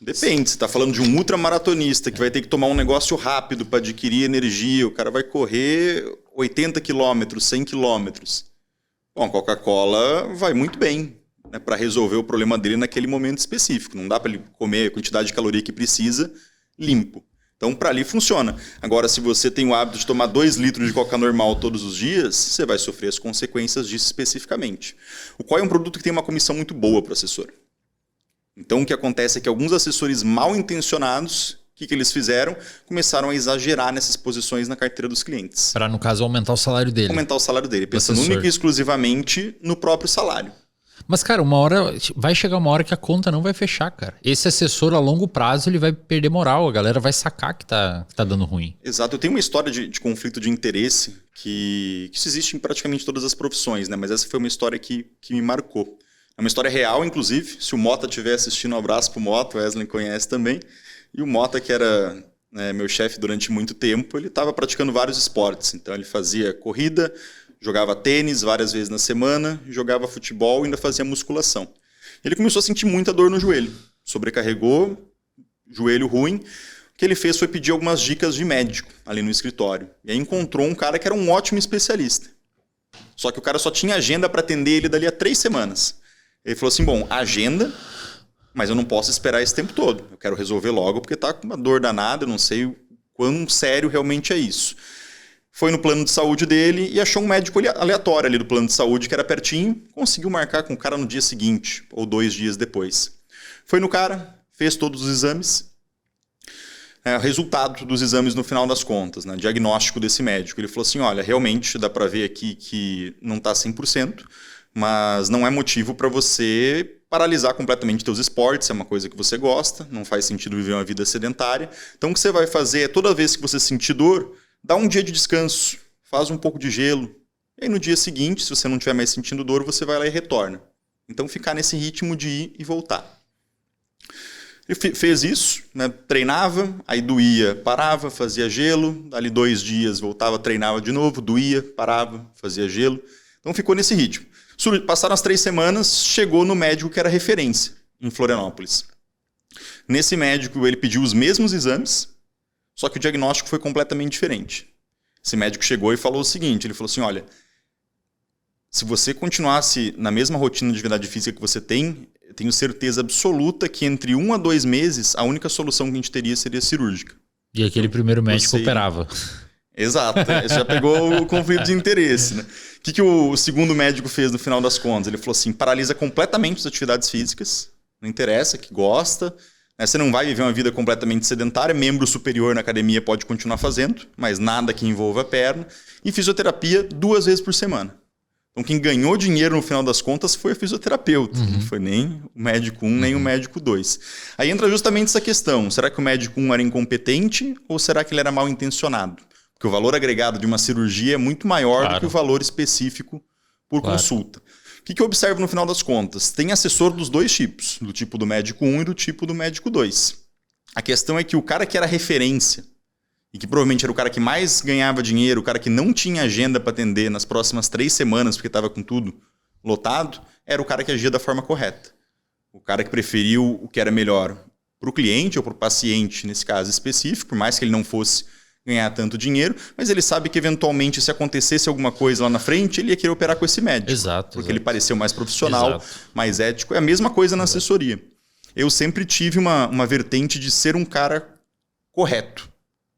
Depende, você está falando de um ultramaratonista que vai ter que tomar um negócio rápido para adquirir energia, o cara vai correr 80 quilômetros, 100 quilômetros. Bom, a Coca-Cola vai muito bem, para resolver o problema dele naquele momento específico. Não dá para ele comer a quantidade de caloria que precisa limpo. Então, para ali funciona. Agora, se você tem o hábito de tomar 2 litros de Coca normal todos os dias, você vai sofrer as consequências disso especificamente. O COI é um produto que tem uma comissão muito boa para o assessor. Então, o que acontece é que alguns assessores mal intencionados, o que eles fizeram? Começaram a exagerar nessas posições na carteira dos clientes. Para, no caso, aumentar o salário dele. Aumentar o salário dele, pensando única e exclusivamente no próprio salário. Mas, cara, vai chegar uma hora que a conta não vai fechar, cara. Esse assessor a longo prazo ele vai perder moral, a galera vai sacar que tá dando ruim. Exato, eu tenho uma história de conflito de interesse que isso existe em praticamente todas as profissões, né? Mas essa foi uma história que me marcou. É uma história real, inclusive, se o Mota estiver assistindo, um abraço pro Mota, o Wesley conhece também. E o Mota, que era meu chefe durante muito tempo, ele estava praticando vários esportes. Então ele fazia corrida, jogava tênis várias vezes na semana, jogava futebol e ainda fazia musculação. Ele começou a sentir muita dor no joelho, sobrecarregou, joelho ruim. O que ele fez foi pedir algumas dicas de médico ali no escritório. E aí encontrou um cara que era um ótimo especialista. Só que o cara só tinha agenda para atender ele dali a 3 semanas. Ele falou assim, bom, agenda, mas eu não posso esperar esse tempo todo. Eu quero resolver logo porque tá com uma dor danada, eu não sei o quão sério realmente é isso. Foi no plano de saúde dele e achou um médico aleatório ali do plano de saúde, que era pertinho, conseguiu marcar com o cara no dia seguinte, ou 2 dias depois. Foi no cara, fez todos os exames, resultado dos exames no final das contas, né, diagnóstico desse médico. Ele falou assim, olha, realmente dá para ver aqui que não está 100%, mas não é motivo para você paralisar completamente seus esportes, é uma coisa que você gosta, não faz sentido viver uma vida sedentária. Então o que você vai fazer é, toda vez que você sentir dor, dá um dia de descanso, faz um pouco de gelo, e aí no dia seguinte, se você não estiver mais sentindo dor, você vai lá e retorna. Então ficar nesse ritmo de ir e voltar. Ele fez isso, né? Treinava, aí doía, parava, fazia gelo, ali 2 dias voltava, treinava de novo, doía, parava, fazia gelo. Então ficou nesse ritmo. Passaram as 3 semanas, chegou no médico que era referência em Florianópolis. Nesse médico ele pediu os mesmos exames, só que o diagnóstico foi completamente diferente. Esse médico chegou e falou o seguinte, ele falou assim, olha, se você continuasse na mesma rotina de atividade física que você tem, eu tenho certeza absoluta que entre 1 a 2 meses, a única solução que a gente teria seria cirúrgica. E aquele primeiro médico operava. Exato, você já pegou o conflito de interesse, né? O que o segundo médico fez no final das contas? Ele falou assim, paralisa completamente as atividades físicas, não interessa, que gosta, né? Você não vai viver uma vida completamente sedentária, membro superior na academia pode continuar fazendo, mas nada que envolva a perna, e fisioterapia 2 vezes por semana. Então quem ganhou dinheiro no final das contas foi o fisioterapeuta, não foi nem o médico 1, nem o médico 2. Aí entra justamente essa questão, será que o médico 1 era incompetente ou será que ele era mal intencionado? Porque o valor agregado de uma cirurgia é muito maior do que o valor específico por consulta. O que eu observo no final das contas? Tem assessor dos 2 tipos, do tipo do médico 1 e do tipo do médico 2. A questão é que o cara que era referência, e que provavelmente era o cara que mais ganhava dinheiro, o cara que não tinha agenda para atender nas próximas 3 semanas, porque estava com tudo lotado, era o cara que agia da forma correta. O cara que preferiu o que era melhor para o cliente ou para o paciente, nesse caso específico, por mais que ele não fosse ganhar tanto dinheiro, mas ele sabe que eventualmente se acontecesse alguma coisa lá na frente, ele ia querer operar com esse médico. Exato. Porque ele pareceu mais profissional, mais ético. É a mesma coisa na assessoria. Eu sempre tive uma vertente de ser um cara correto,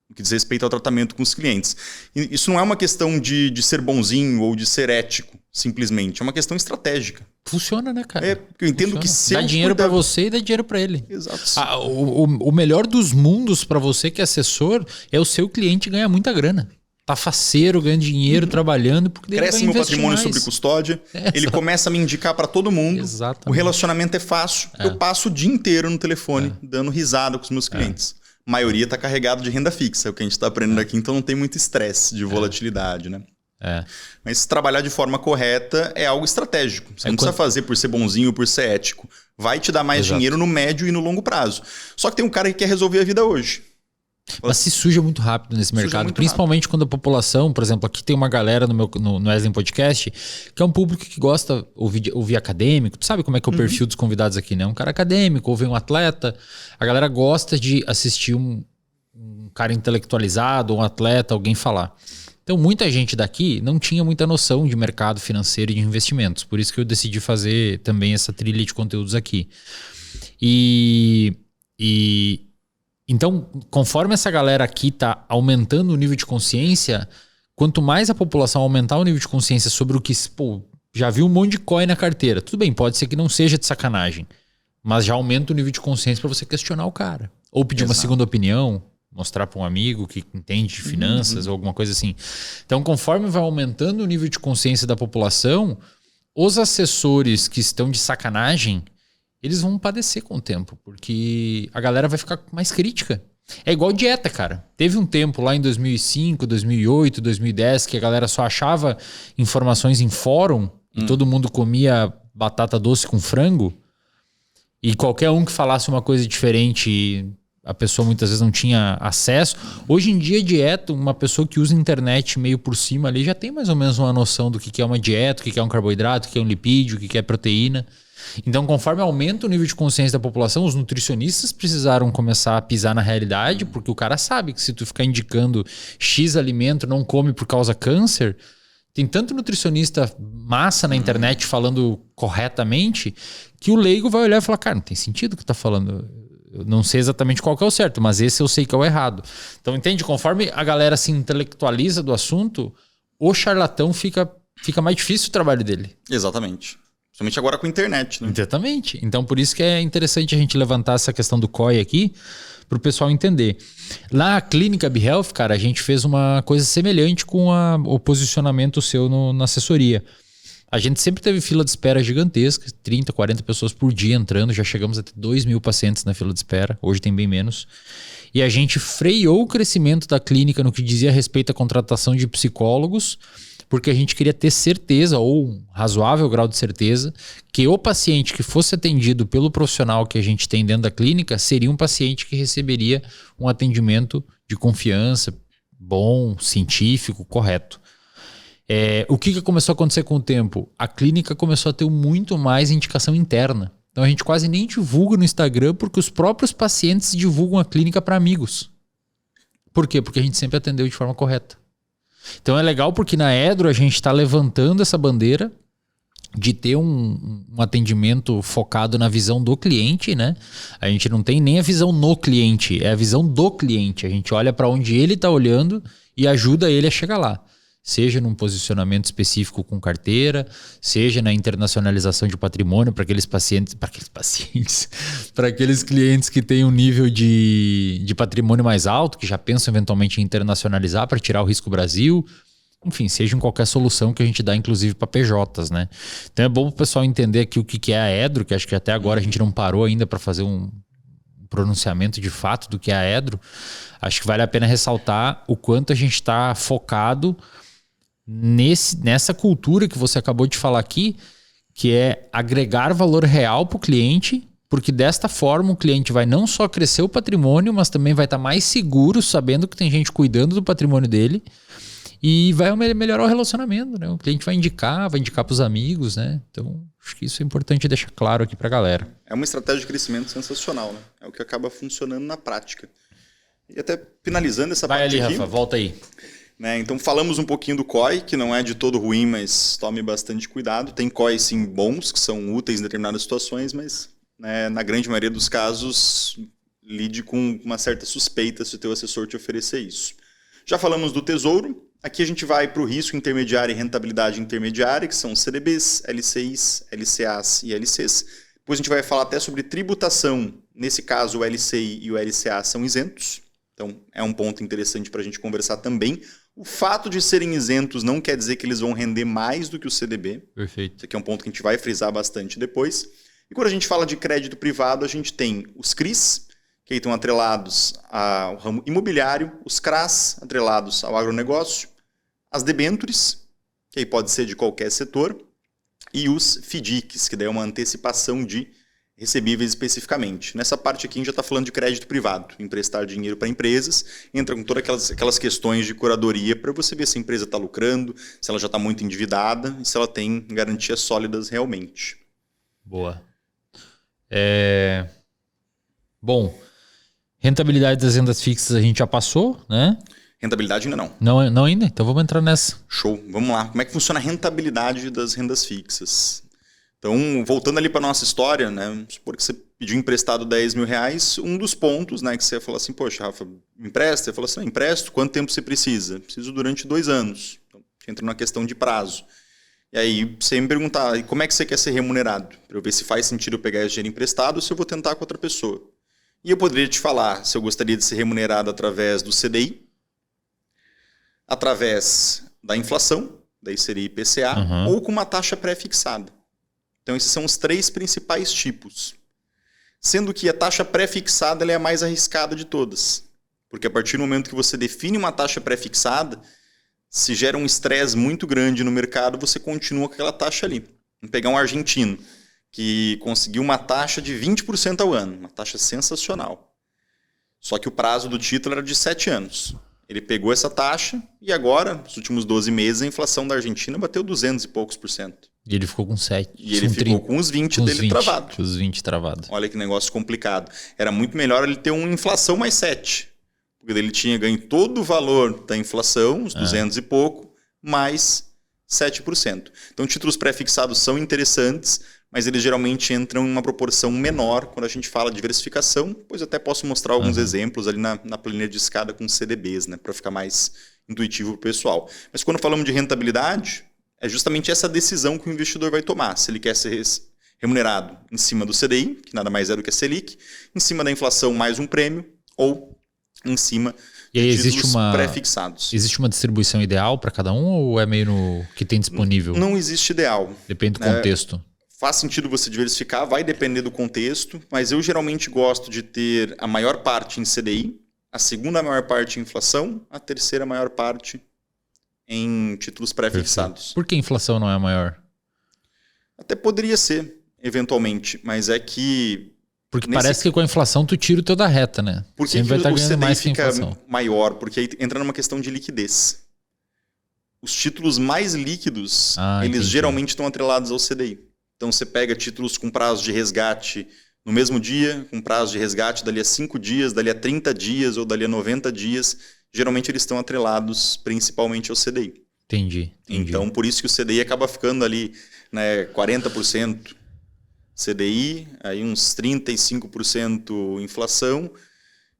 no que diz respeito ao tratamento com os clientes. E isso não é uma questão de ser bonzinho ou de ser ético. simplesmente. É uma questão estratégica. Funciona, né, cara? Eu entendo que se dá dinheiro para você e dá dinheiro para ele. Exato. O melhor dos mundos para você que é assessor é o seu cliente ganhar muita grana. Tá faceiro, ganhando dinheiro, trabalhando, porque cresce meu patrimônio sobre custódia, ele começa a me indicar para todo mundo. Exatamente. O relacionamento é fácil. Eu passo o dia inteiro no telefone dando risada com os meus clientes. A maioria está carregado de renda fixa, é o que a gente está aprendendo aqui, então não tem muito estresse de volatilidade, né? Mas trabalhar de forma correta é algo estratégico. Você não precisa fazer por ser bonzinho, por ser ético. Vai te dar mais dinheiro no médio e no longo prazo. Só que tem um cara que quer resolver a vida hoje. Mas se suja muito rápido nesse mercado, principalmente quando a população, por exemplo, aqui tem uma galera no Eslen Podcast, que é um público que gosta de ouvir acadêmico. Tu sabe como é que é o perfil dos convidados aqui, né? Um cara acadêmico, ouve um atleta. A galera gosta de assistir um cara intelectualizado, um atleta, alguém falar. Então, muita gente daqui não tinha muita noção de mercado financeiro e de investimentos. Por isso que eu decidi fazer também essa trilha de conteúdos aqui. Então, conforme essa galera aqui está aumentando o nível de consciência, quanto mais a população aumentar o nível de consciência sobre o que... já viu um monte de coin na carteira. Tudo bem, pode ser que não seja de sacanagem, mas já aumenta o nível de consciência para você questionar o cara. Ou pedir uma segunda opinião, mostrar para um amigo que entende de finanças ou alguma coisa assim. Então, conforme vai aumentando o nível de consciência da população, os assessores que estão de sacanagem, eles vão padecer com o tempo, porque a galera vai ficar mais crítica. É igual dieta, cara. Teve um tempo lá em 2005, 2008, 2010, que a galera só achava informações em fórum e todo mundo comia batata doce com frango. E qualquer um que falasse uma coisa diferente, a pessoa muitas vezes não tinha acesso. Hoje em dia, dieta, uma pessoa que usa a internet meio por cima ali já tem mais ou menos uma noção do que é uma dieta, o que é um carboidrato, o que é um lipídio, o que é proteína. Então, conforme aumenta o nível de consciência da população, os nutricionistas precisaram começar a pisar na realidade, porque o cara sabe que se tu ficar indicando X alimento não come por causa câncer, tem tanto nutricionista massa na internet falando corretamente que o leigo vai olhar e falar, cara, não tem sentido o que tá falando. Eu não sei exatamente qual que é o certo, mas esse eu sei que é o errado. Então, entende? Conforme a galera se intelectualiza do assunto, o charlatão fica mais difícil o trabalho dele. Exatamente. Principalmente agora com a internet, né? Exatamente. Então, por isso que é interessante a gente levantar essa questão do COI aqui, para o pessoal entender. Na clínica BeHealth, cara, a gente fez uma coisa semelhante com o posicionamento seu na assessoria. A gente sempre teve fila de espera gigantesca, 30, 40 pessoas por dia entrando, já chegamos a ter 2.000 pacientes na fila de espera, hoje tem bem menos. E a gente freou o crescimento da clínica no que dizia respeito à contratação de psicólogos, porque a gente queria ter certeza, ou um razoável grau de certeza, que o paciente que fosse atendido pelo profissional que a gente tem dentro da clínica seria um paciente que receberia um atendimento de confiança, bom, científico, correto. O que começou a acontecer com o tempo? A clínica começou a ter muito mais indicação interna. Então a gente quase nem divulga no Instagram porque os próprios pacientes divulgam a clínica para amigos. Por quê? Porque a gente sempre atendeu de forma correta. Então é legal porque na Edro a gente está levantando essa bandeira de ter um atendimento focado na visão do cliente, né? A gente não tem nem a visão no cliente, é a visão do cliente. A gente olha para onde ele está olhando e ajuda ele a chegar lá. Seja num posicionamento específico com carteira, seja na internacionalização de patrimônio para aqueles clientes que têm um nível de patrimônio mais alto, que já pensam eventualmente em internacionalizar para tirar o risco Brasil. Enfim, seja em qualquer solução que a gente dá, inclusive para PJs, né? Então é bom o pessoal entender aqui o que é a Edro, que acho que até agora a gente não parou ainda para fazer um pronunciamento de fato do que é a Edro. Acho que vale a pena ressaltar o quanto a gente está focado nessa cultura que você acabou de falar aqui, que é agregar valor real para o cliente, porque desta forma o cliente vai não só crescer o patrimônio, mas também vai estar mais seguro, sabendo que tem gente cuidando do patrimônio dele e vai melhorar o relacionamento, né? O cliente vai indicar para os amigos, né? Então, acho que isso é importante deixar claro aqui para a galera. É uma estratégia de crescimento sensacional, né? É o que acaba funcionando na prática. E até finalizando essa parte aqui... Vai ali, Rafa, volta aí. Né? Então falamos um pouquinho do COI, que não é de todo ruim, mas tome bastante cuidado. Tem COI sim bons, que são úteis em determinadas situações, mas né, na grande maioria dos casos lide com uma certa suspeita se o teu assessor te oferecer isso. Já falamos do Tesouro, Aqui a gente vai para o risco intermediário e rentabilidade intermediária, que são CDBs, LCIs, LCAs e LCs. Depois a gente vai falar até sobre tributação. Nesse caso, o LCI e o LCA são isentos. Então, é um ponto interessante para a gente conversar também. O fato de serem isentos não quer dizer que eles vão render mais do que o CDB. Perfeito. Isso aqui é um ponto que a gente vai frisar bastante depois. E quando a gente fala de crédito privado, a gente tem os CRIs, que estão atrelados ao ramo imobiliário, os CRAs, atrelados ao agronegócio, as debêntures, que aí pode ser de qualquer setor, e os FDICs, que daí é uma antecipação de recebíveis especificamente. Nessa parte aqui a gente já está falando de crédito privado, emprestar dinheiro para empresas, entra com todas aquelas questões de curadoria para você ver se a empresa está lucrando, se ela já está muito endividada e se ela tem garantias sólidas realmente. Boa. Bom, rentabilidade das rendas fixas a gente já passou, né? Rentabilidade ainda não. Não ainda? Então vamos entrar nessa. Show. Vamos lá. Como é que funciona a rentabilidade das rendas fixas? Então, voltando ali para a nossa história, né? Vamos supor que você pediu emprestado 10 mil reais, um dos pontos, né, que você falou assim, poxa, Rafa, me empresta? Você falou assim, empresto, quanto tempo você precisa? Preciso durante 2 anos. Então, entra na questão de prazo. E aí você me perguntar, e como é que você quer ser remunerado? Para eu ver se faz sentido eu pegar esse dinheiro emprestado ou se eu vou tentar com outra pessoa. E eu poderia te falar se eu gostaria de ser remunerado através do CDI, através da inflação, daí seria IPCA, ou com uma taxa pré-fixada. Então esses são os 3 principais tipos. Sendo que a taxa pré-fixada ela é a mais arriscada de todas. Porque a partir do momento que você define uma taxa pré-fixada, se gera um estresse muito grande no mercado, você continua com aquela taxa ali. Vamos pegar um argentino que conseguiu uma taxa de 20% ao ano, uma taxa sensacional. Só que o prazo do título era de 7 anos. Ele pegou essa taxa e agora, nos últimos 12 meses, a inflação da Argentina bateu 200 e poucos %. E ele ficou com 7. E ele ficou com os 20 dele travado. Com os 20 travado. Olha que negócio complicado. Era muito melhor ele ter uma inflação mais 7. Porque ele tinha ganho todo o valor da inflação, os 200 e pouco, mais 7%. Então, títulos pré-fixados são interessantes, mas eles geralmente entram em uma proporção menor quando a gente fala de diversificação, pois até posso mostrar alguns exemplos ali na planilha de escada com CDBs, né, para ficar mais intuitivo para o pessoal. Mas quando falamos de rentabilidade, é justamente essa decisão que o investidor vai tomar, se ele quer ser remunerado em cima do CDI, que nada mais é do que a Selic, em cima da inflação mais um prêmio, ou em cima de títulos pré-fixados. Existe uma distribuição ideal para cada um ou é meio no que tem disponível? Não existe ideal. Depende do contexto. Faz sentido você diversificar, vai depender do contexto, mas eu geralmente gosto de ter a maior parte em CDI, a segunda maior parte em inflação, a terceira maior parte em títulos pré-fixados. Por que a inflação não é a maior? Até poderia ser, eventualmente, mas é que... Porque parece que com a inflação tu tira o teu da reta, né? Por que vai estar o ganhando CDI mais que a fica inflação? maior? Porque aí entra numa questão de liquidez. Os títulos mais líquidos, eles geralmente estão atrelados ao CDI. Então você pega títulos com prazo de resgate no mesmo dia, com prazo de resgate dali a 5 dias, dali a 30 dias ou dali a 90 dias. Geralmente eles estão atrelados principalmente ao CDI. Entendi. Então por isso que o CDI acaba ficando ali, né, 40% CDI, aí uns 35% inflação,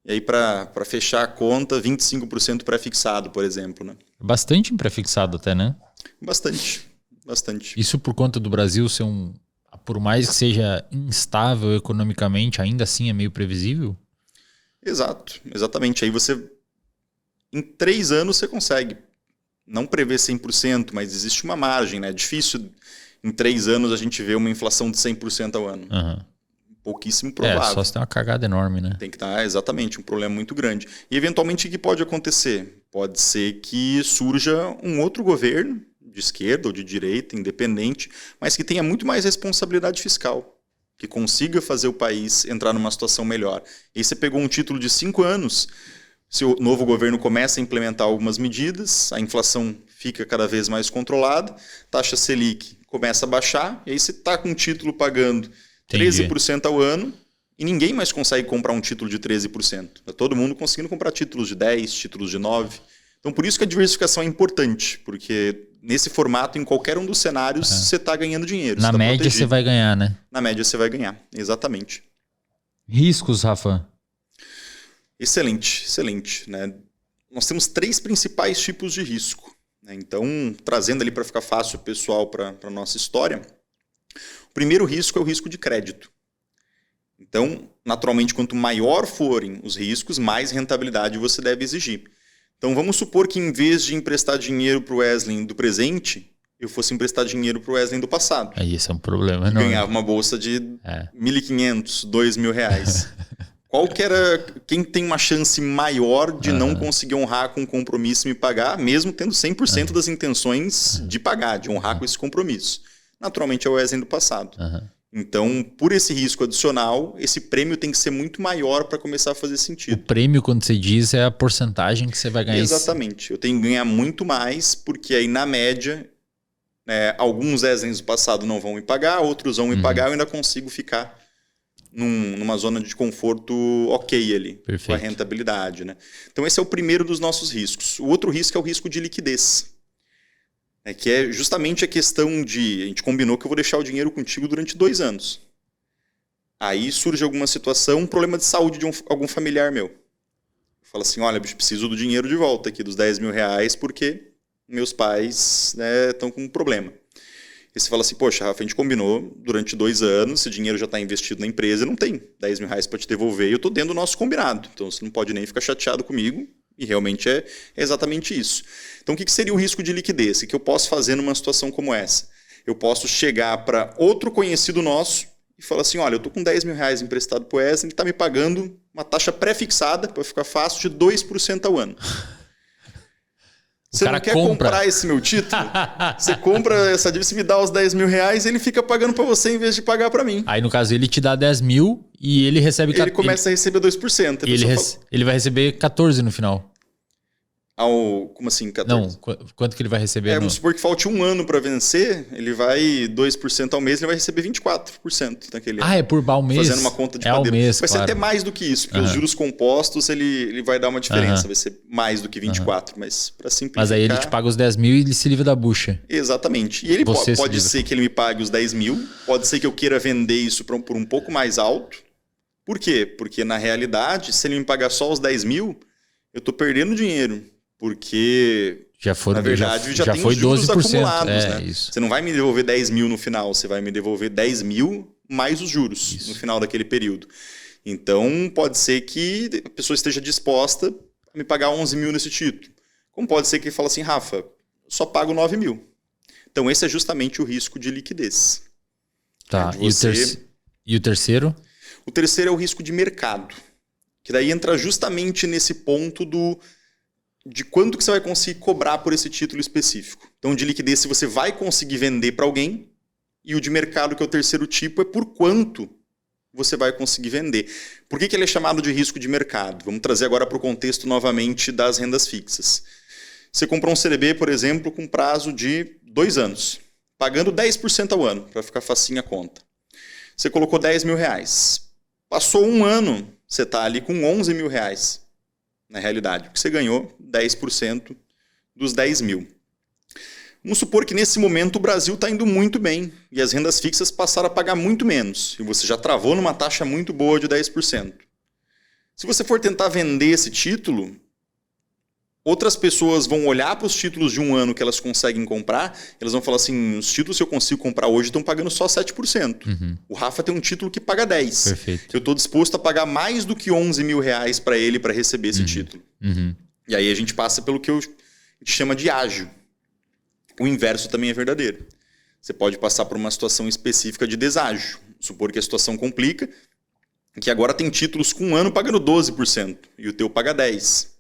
e aí para fechar a conta, 25% pré-fixado, por exemplo. Né? Bastante pré-fixado até, né? Bastante. Isso por conta do Brasil ser por mais que seja instável economicamente, ainda assim é meio previsível? Exatamente. Aí você, em 3 anos você consegue não prever 100%, mas existe uma margem, né? É difícil em 3 anos a gente ver uma inflação de 100% ao ano. Pouquíssimo provável. Só se tem uma cagada enorme, né? Tem que estar, exatamente, um problema muito grande. E eventualmente o que pode acontecer? Pode ser que surja um outro governo, de esquerda ou de direita, independente, mas que tenha muito mais responsabilidade fiscal, que consiga fazer o país entrar numa situação melhor. E aí você pegou um título de 5 anos, se o novo governo começa a implementar algumas medidas, a inflação fica cada vez mais controlada, taxa Selic começa a baixar, e aí você está com um título pagando 13% ao ano, e ninguém mais consegue comprar um título de 13%. Está todo mundo conseguindo comprar títulos de 10%, títulos de 9%. Então, por isso que a diversificação é importante, porque nesse formato, em qualquer um dos cenários, você está ganhando dinheiro. Na média, você vai ganhar, né? Na média, você vai ganhar, exatamente. Riscos, Rafa? Excelente. Né? Nós temos 3 principais tipos de risco. Então, trazendo ali para ficar fácil pessoal para a nossa história, o primeiro risco é o risco de crédito. Então, naturalmente, quanto maior forem os riscos, mais rentabilidade você deve exigir. Então, vamos supor que em vez de emprestar dinheiro para o Wesley do presente, eu fosse emprestar dinheiro para o Wesley do passado. Aí esse é um problema, não? Ganhava uma bolsa de R$1.500, R$2.000. Quem tem uma chance maior de não conseguir honrar com o compromisso e me pagar, mesmo tendo 100% das intenções de pagar, de honrar com esse compromisso? Naturalmente é o Wesley do passado. Então, por esse risco adicional, esse prêmio tem que ser muito maior para começar a fazer sentido. O prêmio, quando você diz, é a porcentagem que você vai ganhar. Exatamente. Eu tenho que ganhar muito mais, porque aí, na média, alguns Wesleys do passado não vão me pagar, outros vão me pagar, eu ainda consigo ficar numa zona de conforto ok ali, Perfeito. Com a rentabilidade. Né? Então, esse é o primeiro dos nossos riscos. O outro risco é o risco de liquidez. Que é justamente a questão de... A gente combinou que eu vou deixar o dinheiro contigo durante 2 anos. Aí surge alguma situação, um problema de saúde de algum familiar meu. Fala assim, olha, bicho, preciso do dinheiro de volta aqui, dos R$10.000, porque meus pais estão com um problema. E você fala assim, poxa, Rafa, a gente combinou durante 2 anos, esse dinheiro já está investido na empresa, não tem R$10.000 para te devolver, e eu estou dentro do nosso combinado. Então você não pode nem ficar chateado comigo. E realmente é exatamente isso. Então, o que seria o risco de liquidez? O que eu posso fazer numa situação como essa? Eu posso chegar para outro conhecido nosso e falar assim, olha, eu estou com R$10.000 emprestado para o Wesley, ele está me pagando uma taxa pré-fixada, para ficar fácil, de 2% ao ano. Você não quer comprar esse meu título? Você compra essa dívida, você me dá os R$10.000 e ele fica pagando para você em vez de pagar para mim. Aí, no caso, ele te dá 10 mil e ele recebe... Ele começa a receber 2%. Ele vai receber 14 no final. Como assim, 14? Não, quanto que ele vai receber? Vamos supor que falte 1 ano para vencer, ele vai 2% ao mês, ele vai receber 24% naquele ano. É por ao mês? Fazendo uma conta de padeiro. Mês, vai ser até mais do que isso, porque os juros compostos ele vai dar uma diferença, vai ser mais do que 24, mas para simplificar... Mas aí ele te paga os 10 mil e ele se livra da bucha. Exatamente. E ele pode ser que ele me pague os 10 mil, pode ser que eu queira vender isso por um pouco mais alto. Por quê? Porque na realidade, se ele me pagar só os 10 mil, eu estou perdendo dinheiro. Porque, na verdade, já tem foi os juros 12%, acumulados. Né? Isso. Você não vai me devolver 10 mil no final, você vai me devolver 10 mil mais os juros no final daquele período. Então, pode ser que a pessoa esteja disposta a me pagar 11 mil nesse título. Como pode ser que ele fale assim, Rafa, eu só pago 9 mil. Então, esse é justamente o risco de liquidez. Tá, e o terceiro? O terceiro é o risco de mercado. Que daí entra justamente nesse ponto de quanto que você vai conseguir cobrar por esse título específico. Então, de liquidez, se você vai conseguir vender para alguém, e o de mercado, que é o terceiro tipo, é por quanto você vai conseguir vender. Por que ele é chamado de risco de mercado? Vamos trazer agora para o contexto novamente das rendas fixas. Você comprou um CDB, por exemplo, com prazo de 2 anos, pagando 10% ao ano, para ficar facinho a conta. Você colocou R$10.000. Passou 1 ano, você está ali com R$11.000. Na realidade, porque você ganhou 10% dos 10 mil. Vamos supor que nesse momento o Brasil está indo muito bem e as rendas fixas passaram a pagar muito menos e você já travou numa taxa muito boa de 10%. Se você for tentar vender esse título, outras pessoas vão olhar para os títulos de 1 ano que elas conseguem comprar, elas vão falar assim, os títulos que eu consigo comprar hoje estão pagando só 7%. O Rafa tem um título que paga 10%. Perfeito. Eu estou disposto a pagar mais do que R$11.000 para ele para receber esse título. E aí a gente passa pelo que a gente chama de ágio. O inverso também é verdadeiro. Você pode passar por uma situação específica de deságio. Supor que a situação complica, que agora tem títulos com 1 ano pagando 12% e o teu paga 10%.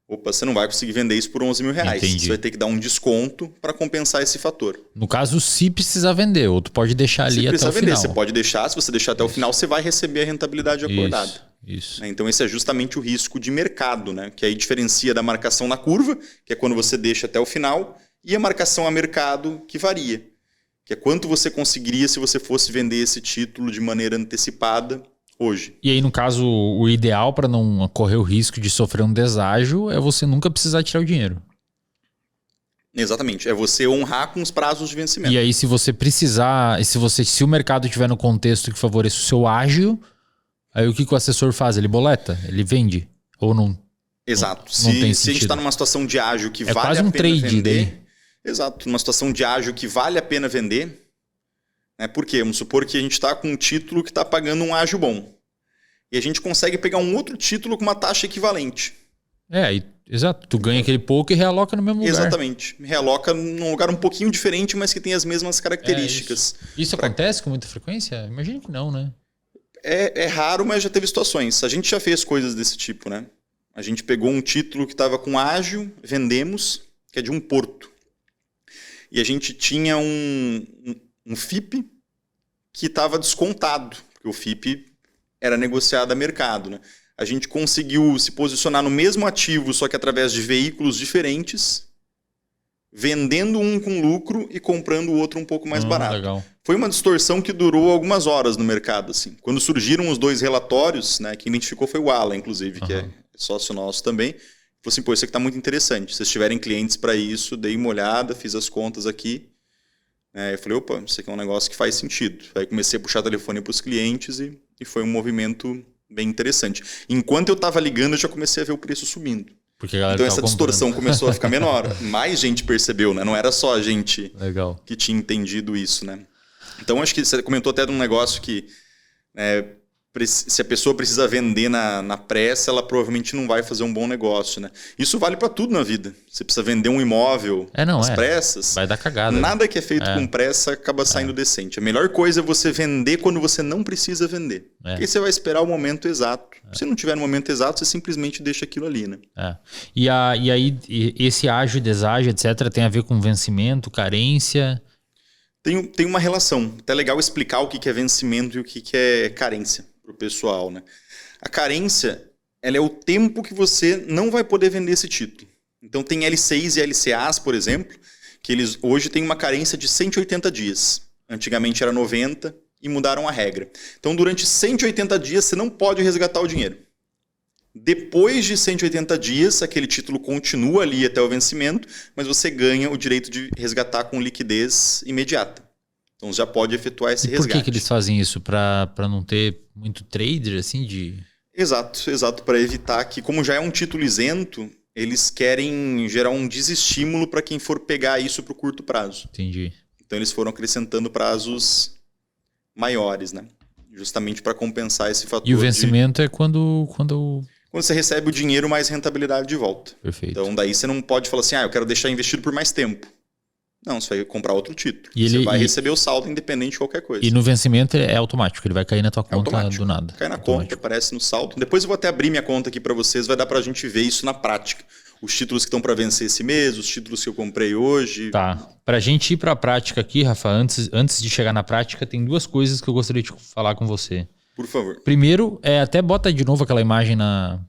Opa, você não vai conseguir vender isso por R$11.000. Você vai ter que dar um desconto para compensar esse fator. No caso, se precisar vender, ou tu pode deixar ali até o final. Você pode deixar, se você deixar até o final, você vai receber a rentabilidade acordada. Isso. Então esse é justamente o risco de mercado, né? Que aí diferencia da marcação na curva, que é quando você deixa até o final, e a marcação a mercado, que varia. Que é quanto você conseguiria se você fosse vender esse título de maneira antecipada hoje. E aí, no caso, o ideal para não correr o risco de sofrer um deságio é você nunca precisar tirar o dinheiro. Exatamente. É você honrar com os prazos de vencimento. E aí, se você precisar, se o mercado estiver no contexto que favoreça o seu ágio, aí o que o assessor faz? Ele boleta? Ele vende? Ou não? Exato. Não tem se a gente está numa situação de ágio que vale quase a um pena trade vender... daí. Exato, numa situação de ágio que vale a pena vender. Né? Por quê? Vamos supor que a gente está com um título que está pagando um ágio bom. E a gente consegue pegar um outro título com uma taxa equivalente. Exato. Tu ganha aquele pouco e realoca no mesmo lugar. Exatamente. Realoca num lugar um pouquinho diferente, mas que tem as mesmas características. Isso acontece com muita frequência? Imagino que não, né? É raro, mas já teve situações. A gente já fez coisas desse tipo, né? A gente pegou um título que estava com ágio, vendemos, que é de um porto. E a gente tinha um FIP que estava descontado, porque o FIP era negociado a mercado, né? A gente conseguiu se posicionar no mesmo ativo, só que através de veículos diferentes, vendendo um com lucro e comprando o outro um pouco mais barato. Legal. Foi uma distorção que durou algumas horas no mercado. Assim. Quando surgiram os 2 relatórios, né, quem identificou foi o Alan, inclusive, que é sócio nosso também. Falou assim, isso aqui está muito interessante. Se vocês tiverem clientes para isso, dei uma olhada, fiz as contas aqui. Eu falei, opa, isso aqui é um negócio que faz sentido. Aí comecei a puxar telefone para os clientes e foi um movimento bem interessante. Enquanto eu estava ligando, eu já comecei a ver o preço subindo. Então essa distorção começou a ficar menor. Mais gente percebeu, né? Não era só a gente que tinha entendido isso, né? Então acho que você comentou até de um negócio que se a pessoa precisa vender na pressa, ela provavelmente não vai fazer um bom negócio, né? Isso vale para tudo na vida. Você precisa vender um imóvel às pressas. Vai dar cagada. Nada que é feito com pressa acaba saindo decente. A melhor coisa é você vender quando você não precisa vender. Porque você vai esperar o momento exato. Se não tiver no momento exato, você simplesmente deixa aquilo ali, né? E aí, esse ágio, deságio, etc., tem a ver com vencimento, carência? Tem uma relação. Até é legal explicar o que é vencimento e o que é carência para o pessoal, né? A carência, ela é o tempo que você não vai poder vender esse título. Então tem LCIs e LCAs, por exemplo, que eles hoje têm uma carência de 180 dias. Antigamente era 90 e mudaram a regra. Então durante 180 dias você não pode resgatar o dinheiro. Depois de 180 dias, aquele título continua ali até o vencimento, mas você ganha o direito de resgatar com liquidez imediata. Então já pode efetuar esse resgate. Por que eles fazem isso? Para não ter muito trader, assim, de... Exato. Para evitar que, como já é um título isento, eles querem gerar um desestímulo para quem for pegar isso para o curto prazo. Entendi. Então eles foram acrescentando prazos maiores, né? Justamente para compensar esse fator. E o vencimento é quando você recebe o dinheiro mais rentabilidade de volta. Perfeito. Então daí você não pode falar assim, eu quero deixar investido por mais tempo. Não, você vai comprar outro título. Você vai receber o saldo independente de qualquer coisa. E no vencimento é automático, ele vai cair na tua conta do nada. Cai na conta, aparece no saldo. Depois eu vou até abrir minha conta aqui para vocês, vai dar para a gente ver isso na prática. Os títulos que estão para vencer esse mês, os títulos que eu comprei hoje. Tá. Para a gente ir para a prática aqui, Rafa, antes de chegar na prática, tem 2 coisas que eu gostaria de falar com você. Por favor. Primeiro, até bota de novo aquela imagem na...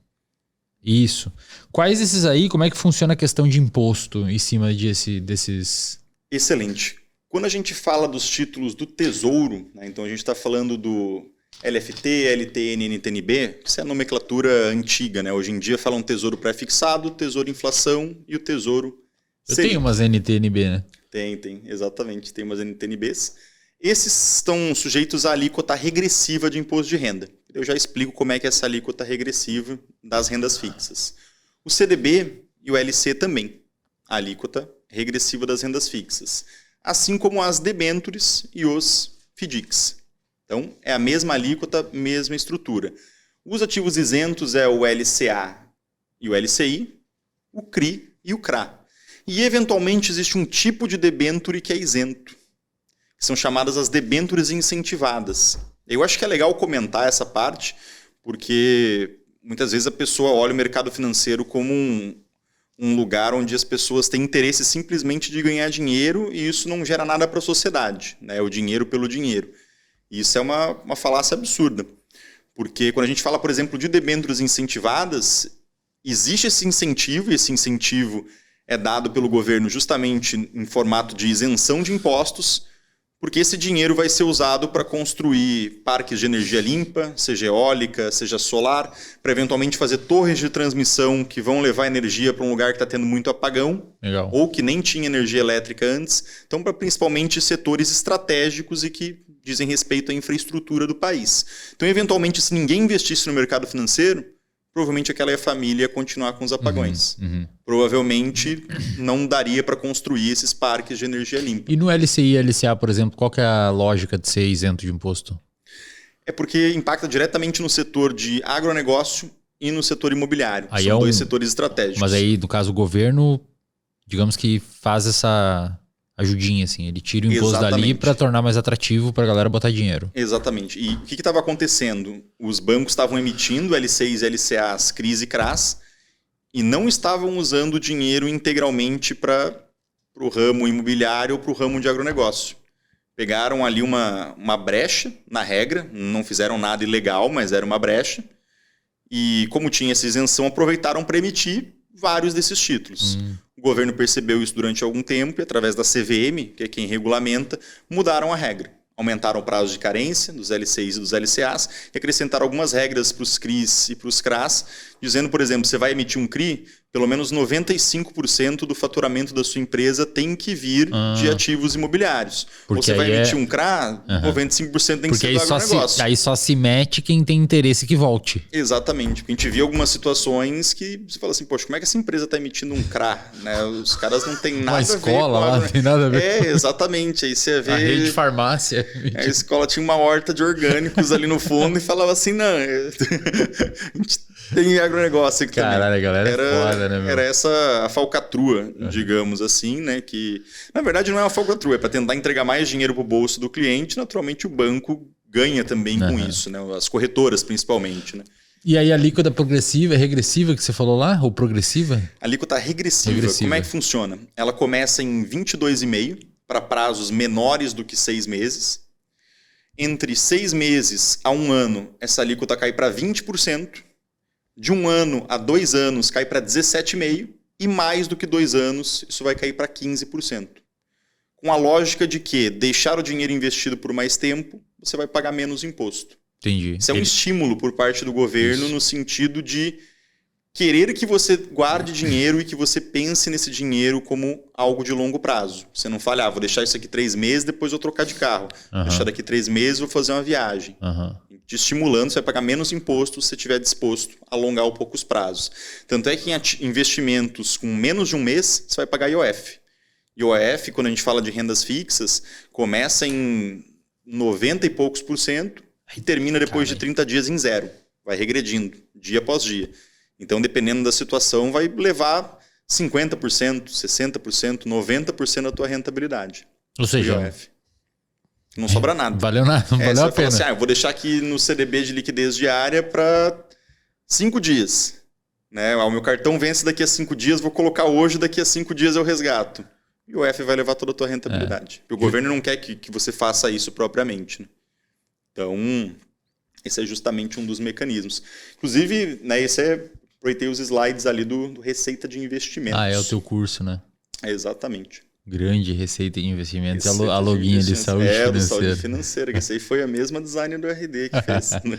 Isso. Quais esses aí, como é que funciona a questão de imposto em cima desses... Excelente. Quando a gente fala dos títulos do Tesouro, né, então a gente está falando do LFT, LTN, NTNB, isso é a nomenclatura antiga, né? Hoje em dia falam Tesouro Pré-fixado, Tesouro Inflação e o Tesouro Selic. Tem umas NTNB, né? Tem, exatamente. Tem umas NTNBs. Esses estão sujeitos à alíquota regressiva de imposto de renda. Eu já explico como é que é essa alíquota regressiva das rendas fixas. O CDB e o LC também, a alíquota regressiva das rendas fixas. Assim como as debêntures e os FDICs. Então, é a mesma alíquota, mesma estrutura. Os ativos isentos é o LCA e o LCI, o CRI e o CRA. E, eventualmente, existe um tipo de debênture que é isento, que são chamadas as debêntures incentivadas. Eu acho que é legal comentar essa parte, porque muitas vezes a pessoa olha o mercado financeiro como um lugar onde as pessoas têm interesse simplesmente de ganhar dinheiro e isso não gera nada para a sociedade, né? O dinheiro pelo dinheiro. Isso é uma falácia absurda, porque quando a gente fala, por exemplo, de debêntures incentivadas, existe esse incentivo, e esse incentivo é dado pelo governo justamente em formato de isenção de impostos, porque esse dinheiro vai ser usado para construir parques de energia limpa, seja eólica, seja solar, para eventualmente fazer torres de transmissão que vão levar energia para um lugar que está tendo muito apagão, Legal. Ou que nem tinha energia elétrica antes. Então, para principalmente setores estratégicos e que dizem respeito à infraestrutura do país. Então, eventualmente, se ninguém investisse no mercado financeiro, provavelmente aquela família ia continuar com os apagões. Provavelmente não daria para construir esses parques de energia limpa. E no LCI e LCA, por exemplo, qual que é a lógica de ser isento de imposto? É porque impacta diretamente no setor de agronegócio e no setor imobiliário. Aí são dois setores estratégicos. Mas aí, no caso, o governo, digamos que faz essa ajudinha, assim. Ele tira o imposto dali para tornar mais atrativo para a galera botar dinheiro. Exatamente. E o que estava acontecendo? Os bancos estavam emitindo LCIs e LCAs CRIs e CRAs e não estavam usando o dinheiro integralmente para o ramo imobiliário ou para o ramo de agronegócio. Pegaram ali uma brecha na regra, não fizeram nada ilegal, mas era uma brecha. E como tinha essa isenção, aproveitaram para emitir vários desses títulos. O governo percebeu isso durante algum tempo e, através da CVM, que é quem regulamenta, mudaram a regra. Aumentaram o prazo de carência dos LCIs e dos LCAs e acrescentaram algumas regras para os CRIs e para os CRAs, dizendo, por exemplo, você vai emitir um CRI, pelo menos 95% do faturamento da sua empresa tem que vir de ativos imobiliários. Ou você vai emitir um CRA, 95% tem que ser do agronegócio. Aí só se mete quem tem interesse que volte. Exatamente. Porque a gente viu algumas situações que você fala assim, poxa, como é que essa empresa está emitindo um CRA? Né? Os caras não têm nada a ver. Uma escola lá, não tem nada a ver. Exatamente. Aí você vê... A rede de farmácia. A escola tinha uma horta de orgânicos ali no fundo e falava assim, não, a gente tem agronegócio aqui também. Caralho, a galera é foda, né, meu? Era essa a falcatrua, digamos assim, né? Que, na verdade, não é uma falcatrua, é para tentar entregar mais dinheiro para o bolso do cliente. Naturalmente, o banco ganha também com isso, né? As corretoras, principalmente, né? E aí a alíquota progressiva, é regressiva que você falou lá? Ou progressiva? A alíquota regressiva. Como é que funciona? Ela começa em 22,5% para prazos menores do que 6 meses. Entre 6 meses a 1 ano, essa alíquota cai para 20%. De 1 ano a 2 anos, cai para 17,5%. E mais do que 2 anos, isso vai cair para 15%. Com a lógica de que deixar o dinheiro investido por mais tempo, você vai pagar menos imposto. Entendi. Isso é um estímulo por parte do governo no sentido de querer que você guarde dinheiro e que você pense nesse dinheiro como algo de longo prazo. Você não fale, vou deixar isso aqui 3 meses, depois eu trocar de carro. Deixar daqui 3 meses, vou fazer uma viagem. Te estimulando, você vai pagar menos imposto se você estiver disposto a alongar um pouco os prazos. Tanto é que em investimentos com menos de 1 mês, você vai pagar IOF. IOF, quando a gente fala de rendas fixas, começa em 90 e poucos % e termina depois de 30 dias em 0. Vai regredindo, dia após dia. Então, dependendo da situação, vai levar 50%, 60%, 90% da tua rentabilidade. Ou seja, IOF. Não sobra nada. Valeu nada, não valeu a pena. Assim, eu vou deixar aqui no CDB de liquidez diária para 5 dias. Né? O meu cartão vence daqui a 5 dias, vou colocar hoje, daqui a 5 dias eu resgato. E o IOF vai levar toda a tua rentabilidade. O governo não quer que você faça isso propriamente. Né? Então, esse é justamente um dos mecanismos. Inclusive, né, aproveitei os slides ali do Receita de Investimentos. É o teu curso, né? Exatamente. Grande Receita de Investimentos. A login de saúde financeira. Do saúde financeira, que essa aí foi a mesma designer do RD que fez. Né?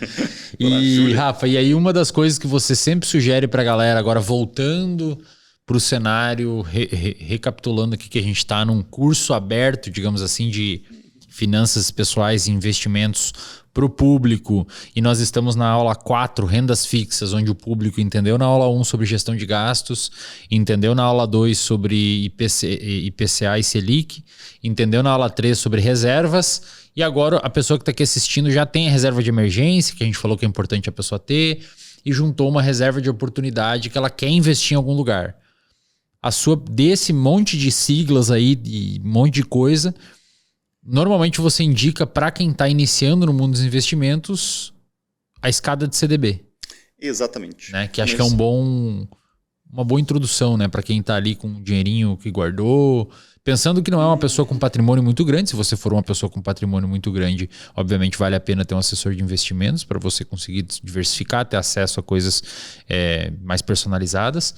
E, Rafa, e aí uma das coisas que você sempre sugere pra galera, agora voltando pro cenário, recapitulando aqui que a gente está num curso aberto, digamos assim, de finanças pessoais e investimentos para o público, e nós estamos na aula 4, rendas fixas, onde o público entendeu na aula 1 sobre gestão de gastos, entendeu na aula 2 sobre IPCA e Selic, entendeu na aula 3 sobre reservas, e agora a pessoa que está aqui assistindo já tem a reserva de emergência, que a gente falou que é importante a pessoa ter, e juntou uma reserva de oportunidade que ela quer investir em algum lugar. Desse monte de siglas aí, e um monte de coisa, normalmente você indica para quem está iniciando no mundo dos investimentos a escada de CDB. Exatamente. Né? Que acho que é uma boa introdução, né? Para quem está ali com o dinheirinho que guardou. Pensando que não é uma pessoa com patrimônio muito grande. Se você for uma pessoa com patrimônio muito grande, obviamente vale a pena ter um assessor de investimentos para você conseguir diversificar, ter acesso a coisas mais personalizadas.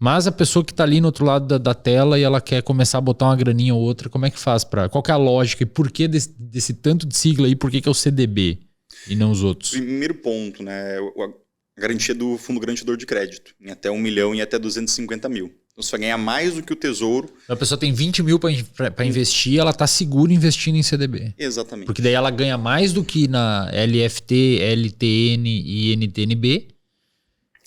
Mas a pessoa que está ali no outro lado da tela e ela quer começar a botar uma graninha ou outra, como é que faz? Qual que é a lógica e por que desse tanto de sigla aí? Por que é o CDB e não os outros? Primeiro ponto, né? A garantia do fundo garantidor de crédito, em até 1 milhão e até 250 mil. Então você vai ganhar mais do que o tesouro. A pessoa tem 20 mil para investir, ela está segura investindo em CDB. Exatamente. Porque daí ela ganha mais do que na LFT, LTN e NTNB.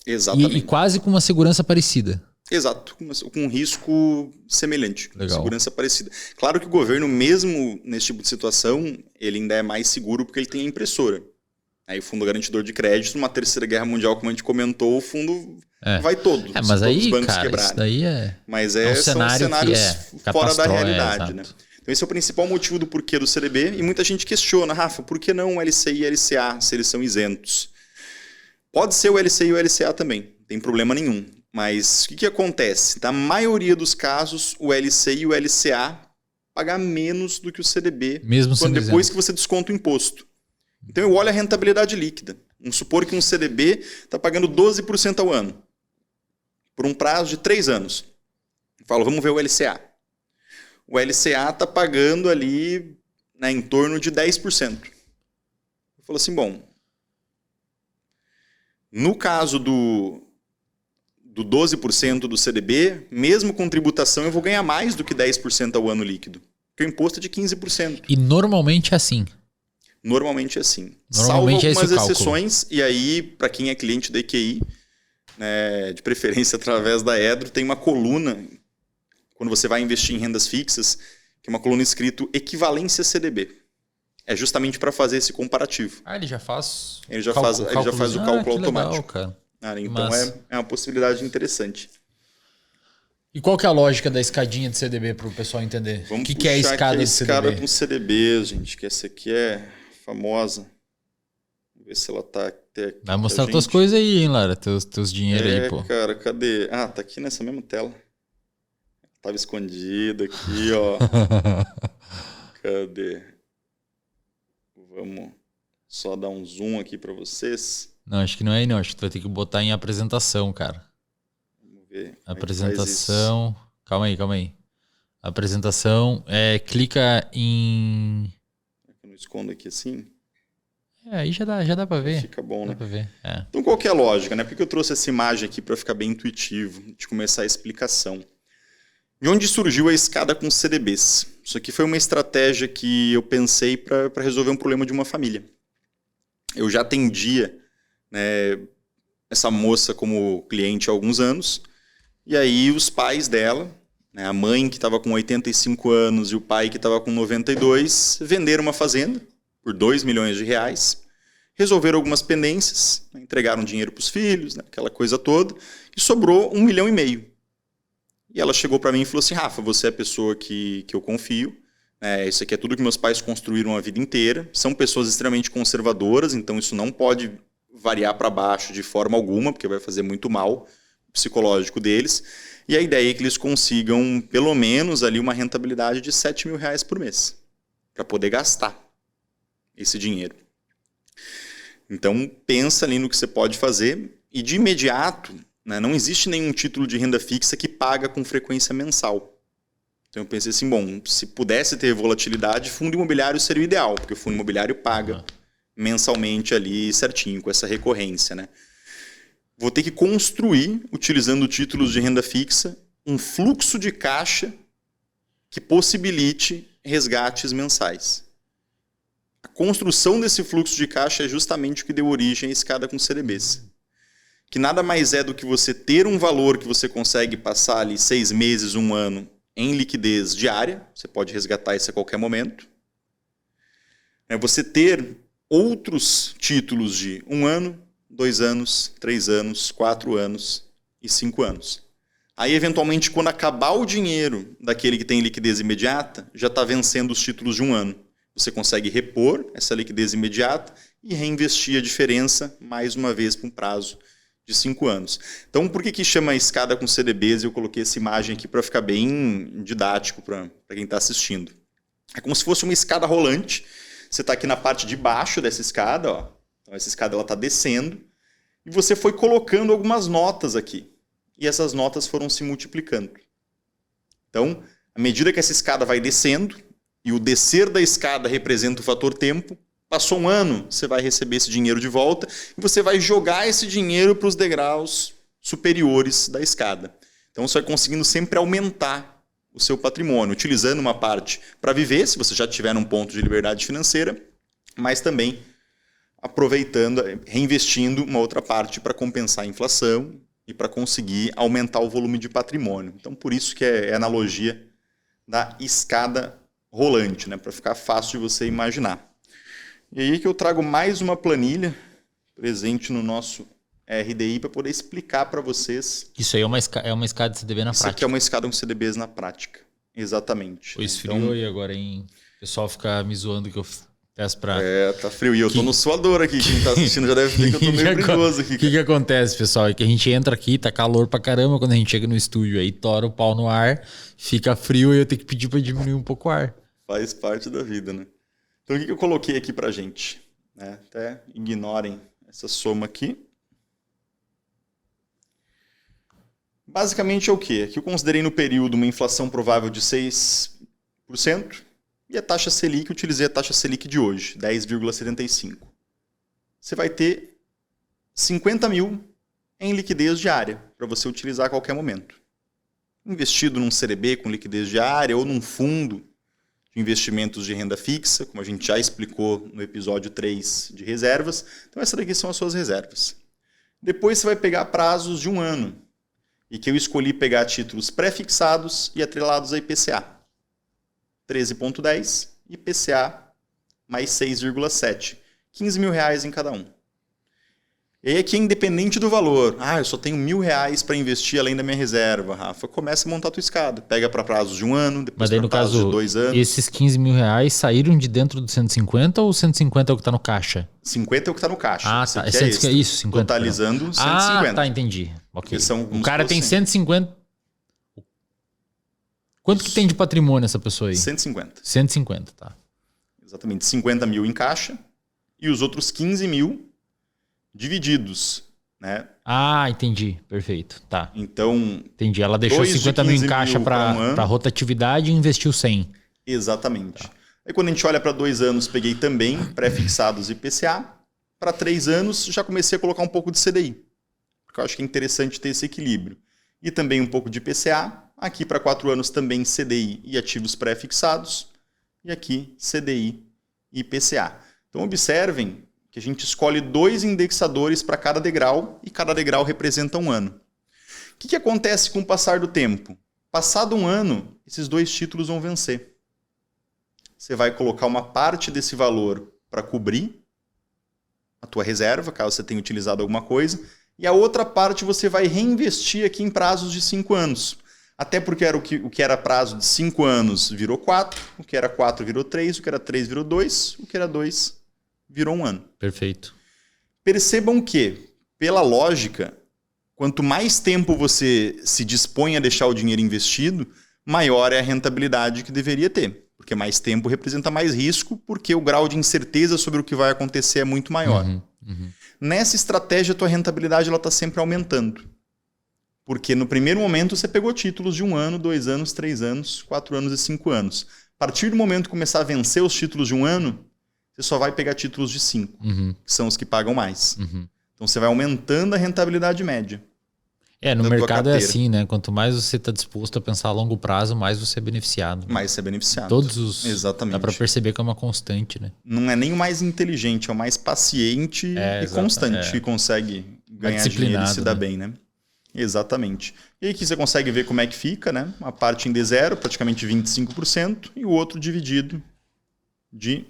Exatamente. E quase com uma segurança parecida. Exato, com um risco semelhante, Legal. Segurança parecida. Claro que o governo, mesmo nesse tipo de situação, ele ainda é mais seguro porque ele tem a impressora. Aí o Fundo Garantidor de Crédito, numa Terceira Guerra Mundial, como a gente comentou, o fundo vai todo. Mas todos aí, os bancos cara, quebrarem. Isso daí é... Mas são cenários fora da realidade, né? Então esse é o principal motivo do porquê do CDB. E muita gente questiona, Rafa, por que não o LCI e LCA, se eles são isentos? Pode ser o LCI e o LCA também, não tem problema nenhum. Mas o que acontece? Na maioria dos casos, o LCI e o LCA pagam menos do que o CDB, mesmo depois que você desconta o imposto. Então eu olho a rentabilidade líquida. Vamos supor que um CDB está pagando 12% ao ano, por um prazo de 3 anos. Eu falo, vamos ver o LCA. O LCA está pagando ali, né, em torno de 10%. Eu falo assim, bom, no caso do 12% do CDB, mesmo com tributação, eu vou ganhar mais do que 10% ao ano líquido. Porque o imposto é de 15%. E normalmente é assim? Normalmente é assim. Normalmente salvo algumas exceções, e aí, para quem é cliente da EQI, né, de preferência através da Edro, tem uma coluna, quando você vai investir em rendas fixas, que é uma coluna escrito equivalência CDB. É justamente para fazer esse comparativo. Ele já faz já faz o cálculo automático. Legal, cara. Então é uma possibilidade interessante. E qual que é a lógica da escadinha de CDB para o pessoal entender? Vamos o que é a escada de CDB? Escada com CDB, gente, que essa aqui é famosa. Vamos ver se ela tá até. Vai mostrar tuas coisas aí, hein, Lara? Teus dinheiros aí, pô. Cara, cadê? Ah, tá aqui nessa mesma tela. Tava escondido aqui, ó. Cadê? Vamos só dar um zoom aqui para vocês. Não, acho que não é aí não. Acho que tu vai ter que botar em apresentação, cara. Vamos ver. Apresentação. Calma aí. Apresentação. Clica em... Eu não escondo aqui assim? Aí já dá para ver. Fica bom, né? Dá pra ver. Então qual que é a lógica, né? Por que eu trouxe essa imagem aqui para ficar bem intuitivo, de começar a explicação? De onde surgiu a escada com CDBs? Isso aqui foi uma estratégia que eu pensei para resolver um problema de uma família. Eu já atendia, né, essa moça como cliente há alguns anos, e aí os pais dela, né, a mãe que estava com 85 anos e o pai que estava com 92, venderam uma fazenda por R$2 milhões, resolveram algumas pendências, né, entregaram dinheiro para os filhos, né, aquela coisa toda, e sobrou R$1,5 milhão. E ela chegou para mim e falou assim, Rafa, você é a pessoa que eu confio, isso aqui é tudo que meus pais construíram a vida inteira, são pessoas extremamente conservadoras, então isso não pode variar para baixo de forma alguma, porque vai fazer muito mal psicológico deles, e a ideia é que eles consigam pelo menos ali uma rentabilidade de R$7 mil por mês, para poder gastar esse dinheiro. Então pensa ali no que você pode fazer, e de imediato, né, não existe nenhum título de renda fixa que paga com frequência mensal. Então eu pensei assim, bom, se pudesse ter volatilidade, fundo imobiliário seria o ideal, porque o fundo imobiliário paga mensalmente ali certinho, com essa recorrência, né? Vou ter que construir, utilizando títulos de renda fixa, um fluxo de caixa que possibilite resgates mensais. A construção desse fluxo de caixa é justamente o que deu origem à escada com CDBs. Que nada mais é do que você ter um valor que você consegue passar ali 6 meses, 1 ano, em liquidez diária, você pode resgatar isso a qualquer momento. Você ter outros títulos de 1 ano, 2 anos, 3 anos, 4 anos e 5 anos. Aí, eventualmente, quando acabar o dinheiro daquele que tem liquidez imediata, já está vencendo os títulos de 1 ano. Você consegue repor essa liquidez imediata e reinvestir a diferença mais uma vez por um prazo de 5 anos. Então, por que chama escada com CDBs? Eu coloquei essa imagem aqui para ficar bem didático para quem está assistindo. É como se fosse uma escada rolante. Você está aqui na parte de baixo dessa escada, ó. Então, essa escada está descendo e você foi colocando algumas notas aqui. E essas notas foram se multiplicando. Então, à medida que essa escada vai descendo, e o descer da escada representa o fator tempo, passou 1 ano, você vai receber esse dinheiro de volta e você vai jogar esse dinheiro para os degraus superiores da escada. Então você vai conseguindo sempre aumentar o seu patrimônio, utilizando uma parte para viver, se você já tiver num ponto de liberdade financeira, mas também aproveitando, reinvestindo uma outra parte para compensar a inflação e para conseguir aumentar o volume de patrimônio. Então, por isso que é a analogia da escada rolante, né? Para ficar fácil de você imaginar. E aí que eu trago mais uma planilha presente no nosso RDI para poder explicar para vocês. Isso aí é uma escada de CDB na prática. Isso aqui é uma escada com CDBs na prática. Exatamente. Foi esfriou e agora o pessoal fica me zoando que eu peço para... tá frio. E eu tô no suador aqui. Quem tá assistindo já deve ver que eu tô meio perigoso aqui. O que acontece, pessoal? É que a gente entra aqui, tá calor pra caramba. Quando a gente chega no estúdio aí, tora o pau no ar, fica frio e eu tenho que pedir para diminuir um pouco o ar. Faz parte da vida, né? Então, o que eu coloquei aqui pra gente? Até ignorem essa soma aqui. Basicamente é o quê? Aqui eu considerei no período uma inflação provável de 6% e a taxa Selic, eu utilizei a taxa Selic de hoje, 10,75%. Você vai ter 50 mil em liquidez diária para você utilizar a qualquer momento. Investido num CDB com liquidez diária ou num fundo de investimentos de renda fixa, como a gente já explicou no episódio 3 de reservas. Então, essas daqui são as suas reservas. Depois você vai pegar prazos de 1 ano, e que eu escolhi pegar títulos pré-fixados e atrelados a IPCA. 13,10 e IPCA mais 6,7. 15 mil reais em cada um. E aí aqui é independente do valor. Eu só tenho R$1.000 para investir além da minha reserva, Rafa. Começa a montar a tua escada. Pega para prazos de 1 ano, depois para prazos de 2 anos. Esses 15 mil reais saíram de dentro do 150 ou 150 é o que está no caixa? 50 é o que está no caixa. Tá. Isso, 50. Totalizando 150. Tá, entendi. Okay. O cara tem 150... Quanto que tem de patrimônio essa pessoa aí? 150. 150, tá. Exatamente. 50 mil em caixa e os outros 15 mil divididos, né? Entendi. Perfeito. Tá. Então... Entendi. Ela deixou 50 mil em caixa para rotatividade e investiu 100. Exatamente. Tá. Aí quando a gente olha para 2 anos, peguei também pré-fixados IPCA. Para 3 anos, já comecei a colocar um pouco de CDI. Porque eu acho que é interessante ter esse equilíbrio. E também um pouco de IPCA. Aqui para 4 anos também CDI e ativos pré-fixados. E aqui CDI e IPCA. Então observem que a gente escolhe 2 indexadores para cada degrau e cada degrau representa 1 ano. O que acontece com o passar do tempo? Passado 1 ano, esses 2 títulos vão vencer. Você vai colocar uma parte desse valor para cobrir a tua reserva, caso você tenha utilizado alguma coisa, e a outra parte você vai reinvestir aqui em prazos de 5 anos. Até porque o que era prazo de 5 anos virou 4, o que era 4 virou 3, o que era 3 virou 2, o que era 2 virou 1 ano. Perfeito. Percebam que, pela lógica, quanto mais tempo você se dispõe a deixar o dinheiro investido, maior é a rentabilidade que deveria ter. Porque mais tempo representa mais risco, porque o grau de incerteza sobre o que vai acontecer é muito maior. Nessa estratégia, a tua rentabilidade está sempre aumentando. Porque no primeiro momento você pegou títulos de 1 ano, 2 anos, 3 anos, 4 anos e 5 anos. A partir do momento que começar a vencer os títulos de 1 ano, você só vai pegar títulos de 5, que são os que pagam mais. Então você vai aumentando a rentabilidade média. No mercado é assim, né? Quanto mais você está disposto a pensar a longo prazo, mais você é beneficiado. Mais você é beneficiado. Todos os... Exatamente. Dá para perceber que é uma constante, né? Não é nem o mais inteligente, é o mais paciente e constante que consegue ganhar dinheiro e se dar bem, né? Exatamente. E aí aqui você consegue ver como é que fica, né? Uma parte em D0, praticamente 25%, e o outro dividido de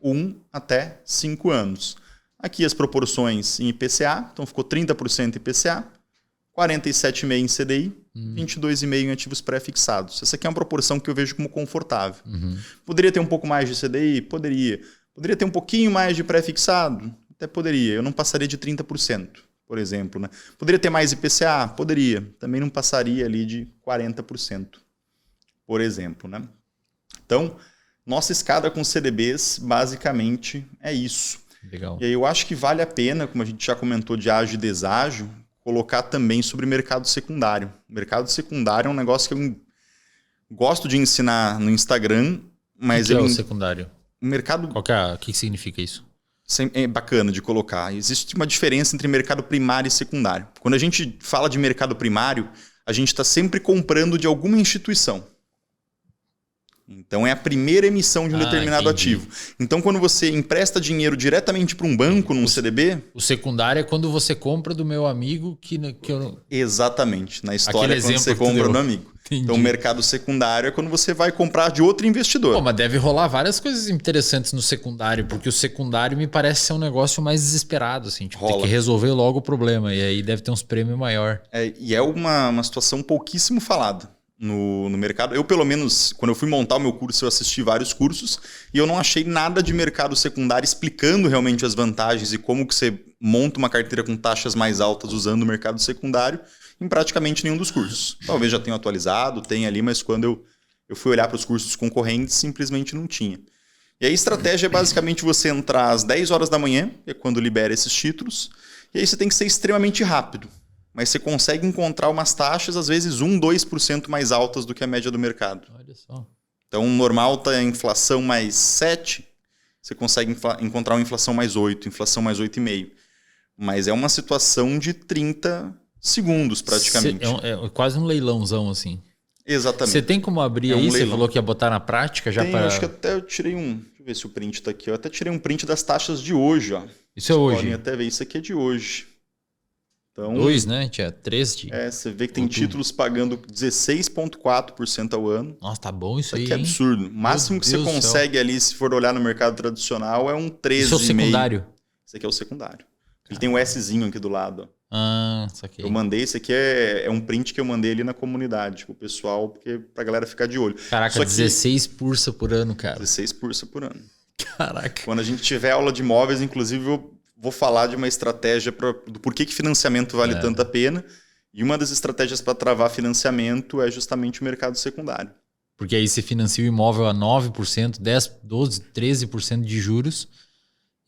1 até 5 anos. Aqui as proporções em IPCA, então ficou 30% IPCA, 47,5% em CDI, 22,5% em ativos pré-fixados. Essa aqui é uma proporção que eu vejo como confortável. Poderia ter um pouco mais de CDI? Poderia. Poderia ter um pouquinho mais de pré-fixado? Até poderia. Eu não passaria de 30%, por exemplo, né? Poderia ter mais IPCA? Poderia. Também não passaria ali de 40%, por exemplo, né? Então, nossa escada com CDBs, basicamente, é isso. Legal. E aí eu acho que vale a pena, como a gente já comentou de ágio e deságio, colocar também sobre mercado secundário. O mercado secundário é um negócio que eu gosto de ensinar no Instagram, mas... O que é o secundário? O mercado... O que significa isso? É bacana de colocar. Existe uma diferença entre mercado primário e secundário. Quando a gente fala de mercado primário, a gente está sempre comprando de alguma instituição. Então, é a primeira emissão de um determinado ativo. Então, quando você empresta dinheiro diretamente para um banco, num CDB... O secundário é quando você compra do meu amigo que eu... Exatamente. Na história, quando você compra do amigo. Entendi. Então, o mercado secundário é quando você vai comprar de outro investidor. Pô, mas deve rolar várias coisas interessantes no secundário, porque o secundário me parece ser um negócio mais desesperado, assim. Tipo, tem que resolver logo o problema. E aí deve ter uns prêmios maior. E é uma situação pouquíssimo falada no mercado. Eu, pelo menos, quando eu fui montar o meu curso, eu assisti vários cursos e eu não achei nada de mercado secundário explicando realmente as vantagens e como que você monta uma carteira com taxas mais altas usando o mercado secundário em praticamente nenhum dos cursos. Talvez já tenham atualizado, tem ali, mas quando eu fui olhar para os cursos concorrentes, simplesmente não tinha. E a estratégia é basicamente você entrar às 10 horas da manhã, que é quando libera esses títulos, e aí você tem que ser extremamente rápido. Mas você consegue encontrar umas taxas, às vezes 1, 2% mais altas do que a média do mercado. Olha só. Então, normal está a inflação mais 7, você consegue encontrar uma inflação mais 8, inflação mais 8,5. Mas é uma situação de 30 segundos, praticamente. É quase um leilãozão, assim. Exatamente. Você tem como abrir aí? Você falou que ia botar na prática já para... Acho que até eu tirei um... Deixa eu ver se o print está aqui. Eu até tirei um print das taxas de hoje, ó. Isso é hoje? Podem até ver. Isso aqui é de hoje. Então, 2, né? Tinha 3 de... você vê que tem títulos pagando 16,4% ao ano. Nossa, tá bom isso aí, que é absurdo. O máximo que você consegue ali, se for olhar no mercado tradicional, é um 13,5%. Isso é o secundário? Esse aqui é o secundário. Ele tem um Szinho aqui do lado. Saquei. Eu mandei, esse aqui é um print que eu mandei ali na comunidade, pro pessoal, pra galera ficar de olho. Caraca, 16% por ano, cara. 16% por ano. Caraca. Quando a gente tiver aula de imóveis, inclusive, eu vou falar de uma estratégia do porquê que financiamento vale tanto a pena. E uma das estratégias para travar financiamento é justamente o mercado secundário. Porque aí você financia o imóvel a 9%, 10%, 12%, 13% de juros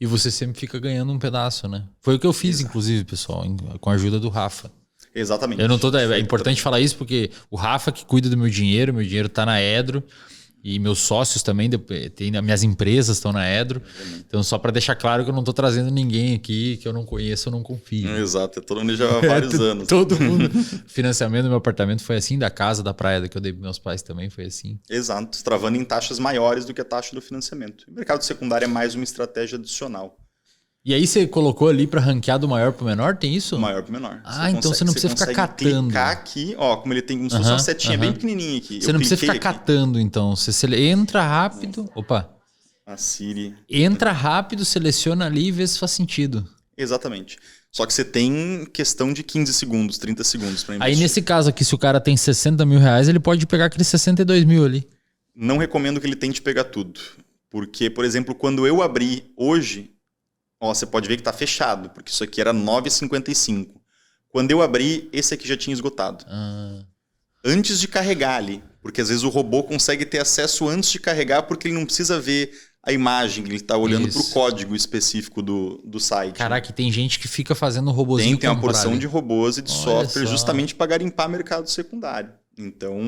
e você sempre fica ganhando um pedaço, né? Foi o que eu fiz, inclusive, pessoal, com a ajuda do Rafa. Exatamente. Eu não tô, é importante falar isso porque o Rafa que cuida do meu dinheiro tá na Edro. E meus sócios também, minhas empresas estão na Edro. Então, só para deixar claro que eu não estou trazendo ninguém aqui que eu não conheço ou não confio. Exato, todo mundo já há vários anos. Todo mundo. O financiamento do meu apartamento foi assim, da casa da praia que eu dei para meus pais também foi assim. Exato, travando em taxas maiores do que a taxa do financiamento. O mercado secundário é mais uma estratégia adicional. E aí você colocou ali para ranquear do maior para o menor, tem isso? Do maior para o menor. Então você não precisa ficar catando. Clicar aqui, ó, como ele tem uma setinha bem pequenininha aqui. Você não precisa ficar catando, então. Você entra rápido. Opa. A Siri. Entra rápido, seleciona ali e vê se faz sentido. Exatamente. Só que você tem questão de 15 segundos, 30 segundos para investir. Aí nesse caso aqui, se o cara tem 60 mil reais, ele pode pegar aqueles 62 mil ali. Não recomendo que ele tente pegar tudo. Porque, por exemplo, quando eu abri hoje... você pode ver que está fechado, porque isso aqui era 9,55. Quando eu abri, esse aqui já tinha esgotado. Antes de carregar ali, porque às vezes o robô consegue ter acesso antes de carregar, porque ele não precisa ver a imagem, ele está olhando para o código específico do site. Caraca, tem gente que fica fazendo robozinho. Tem uma porção de robôs e de software justamente para garimpar mercado secundário. Então,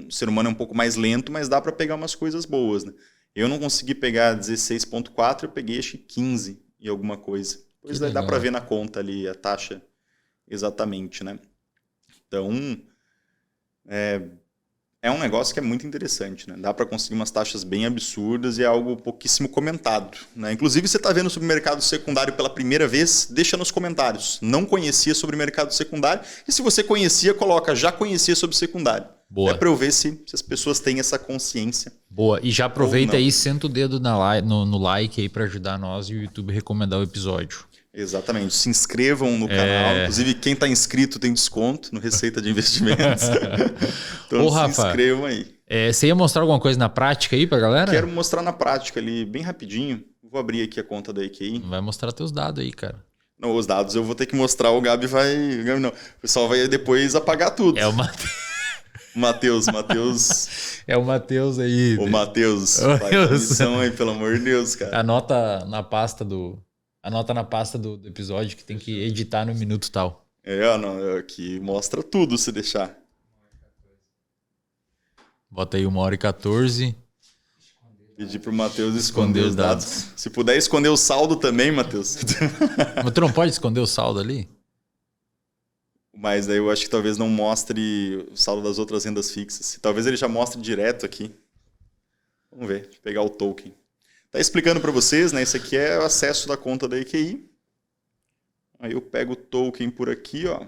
o ser humano é um pouco mais lento, mas dá para pegar umas coisas boas, né? Eu não consegui pegar 16,4, eu peguei acho que 15 e alguma coisa. Pois dá para ver na conta ali a taxa exatamente, né? Então, é um negócio que é muito interessante, né? Dá para conseguir umas taxas bem absurdas e é algo pouquíssimo comentado, né? Inclusive, você está vendo sobre o mercado secundário pela primeira vez, deixa nos comentários. Não conhecia sobre o mercado secundário? E se você conhecia, coloca, já conhecia sobre secundário. Boa. É para eu ver se as pessoas têm essa consciência. Boa. E já aproveita aí, senta o dedo no like aí para ajudar nós e o YouTube recomendar o episódio. Exatamente. Se inscrevam no canal. Inclusive, quem está inscrito tem desconto no Receita de Investimentos. Então, Rafa, inscrevam aí. Você ia mostrar alguma coisa na prática aí pra galera? Quero mostrar na prática ali, bem rapidinho. Vou abrir aqui a conta da EQI. Vai mostrar teus dados aí, cara. Não, os dados eu vou ter que mostrar. O Gabi vai... Não. O pessoal vai depois apagar tudo. É o Matheus. É o Matheus aí. O Matheus. Faz a missão aí, pelo amor de Deus, cara. Anota na pasta do episódio que tem que editar no minuto tal. Aqui mostra tudo se deixar. Bota aí 1h14. Pedir pro Matheus esconder os dados. Se puder esconder o saldo também, Matheus. Mas tu não pode esconder o saldo ali? Mas daí eu acho que talvez não mostre o saldo das outras rendas fixas. Talvez ele já mostre direto aqui. Vamos ver, deixa eu pegar o token. Tá explicando para vocês, né? Esse aqui é o acesso da conta da EQI. Aí eu pego o token por aqui, ó.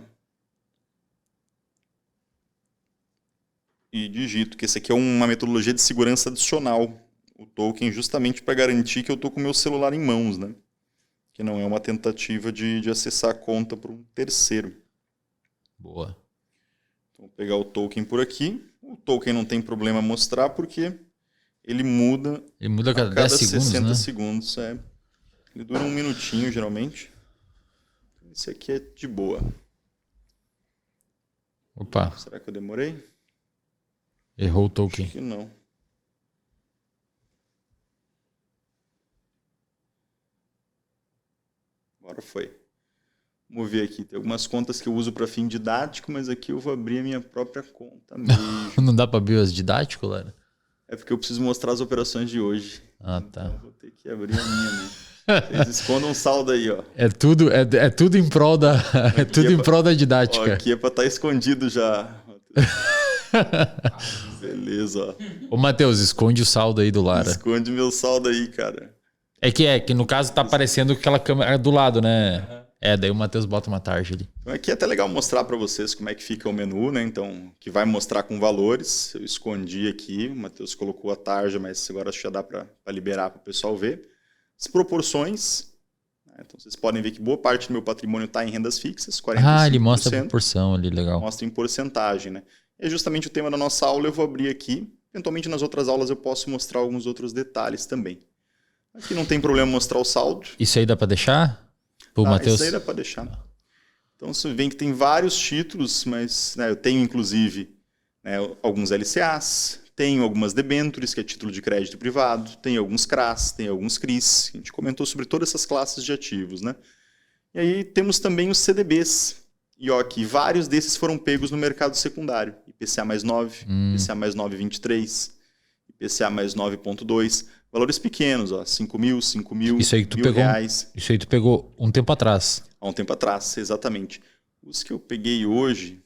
E digito que esse aqui é uma metodologia de segurança adicional. O token justamente para garantir que eu estou com o meu celular em mãos, né? Que não é uma tentativa de acessar a conta por um terceiro. Boa. Então, vou pegar o token por aqui. O token não tem problema mostrar porque ele muda a cada 10 segundos, 60 né? segundos. É. Ele dura 1 minutinho, geralmente. Esse aqui é de boa. Opa. Será que eu demorei? Errou o token. Acho que não. Agora foi. Vamos ver aqui. Tem algumas contas que eu uso para fim didático, mas aqui eu vou abrir a minha própria conta mesmo. Não dá para abrir as didático, Lara? É porque eu preciso mostrar as operações de hoje. Ah, tá. Então vou ter que abrir a minha, né? Vocês escondam um saldo aí, ó. É tudo em prol da em prol da didática. Ó, aqui é para estar escondido já. Beleza, ó. Ô, Matheus, esconde o saldo aí do Lara. Esconde meu saldo aí, cara. É que no caso tá aparecendo aquela câmera do lado, né? Daí o Matheus bota uma tarja ali. Então aqui é até legal mostrar para vocês como é que fica o menu, né? Então, que vai mostrar com valores. Eu escondi aqui, o Matheus colocou a tarja, mas agora acho que já dá para liberar para o pessoal ver. As proporções, né? Então vocês podem ver que boa parte do meu patrimônio está em rendas fixas, 45%. Ah, ele mostra a proporção ali, legal. Mostra em porcentagem, né? É justamente o tema da nossa aula, eu vou abrir aqui. Eventualmente nas outras aulas eu posso mostrar alguns outros detalhes também. Aqui não tem problema mostrar o saldo. Isso aí dá para deixar? Pro Matheus? Isso aí dá para deixar. Então você vê que tem vários títulos, mas né, eu tenho inclusive né, alguns LCAs, tenho algumas debêntures, que é título de crédito privado, tem alguns CRAs, tem alguns CRIs. A gente comentou sobre todas essas classes de ativos, né? E aí temos também os CDBs. E ó, aqui vários desses foram pegos no mercado secundário. IPCA mais 9, IPCA mais 9,23, IPCA mais 9,2. Valores pequenos, ó, 5 mil, isso aí tu mil pegou, reais. Isso aí tu pegou um tempo atrás. Há um tempo atrás, exatamente. Os que eu peguei hoje...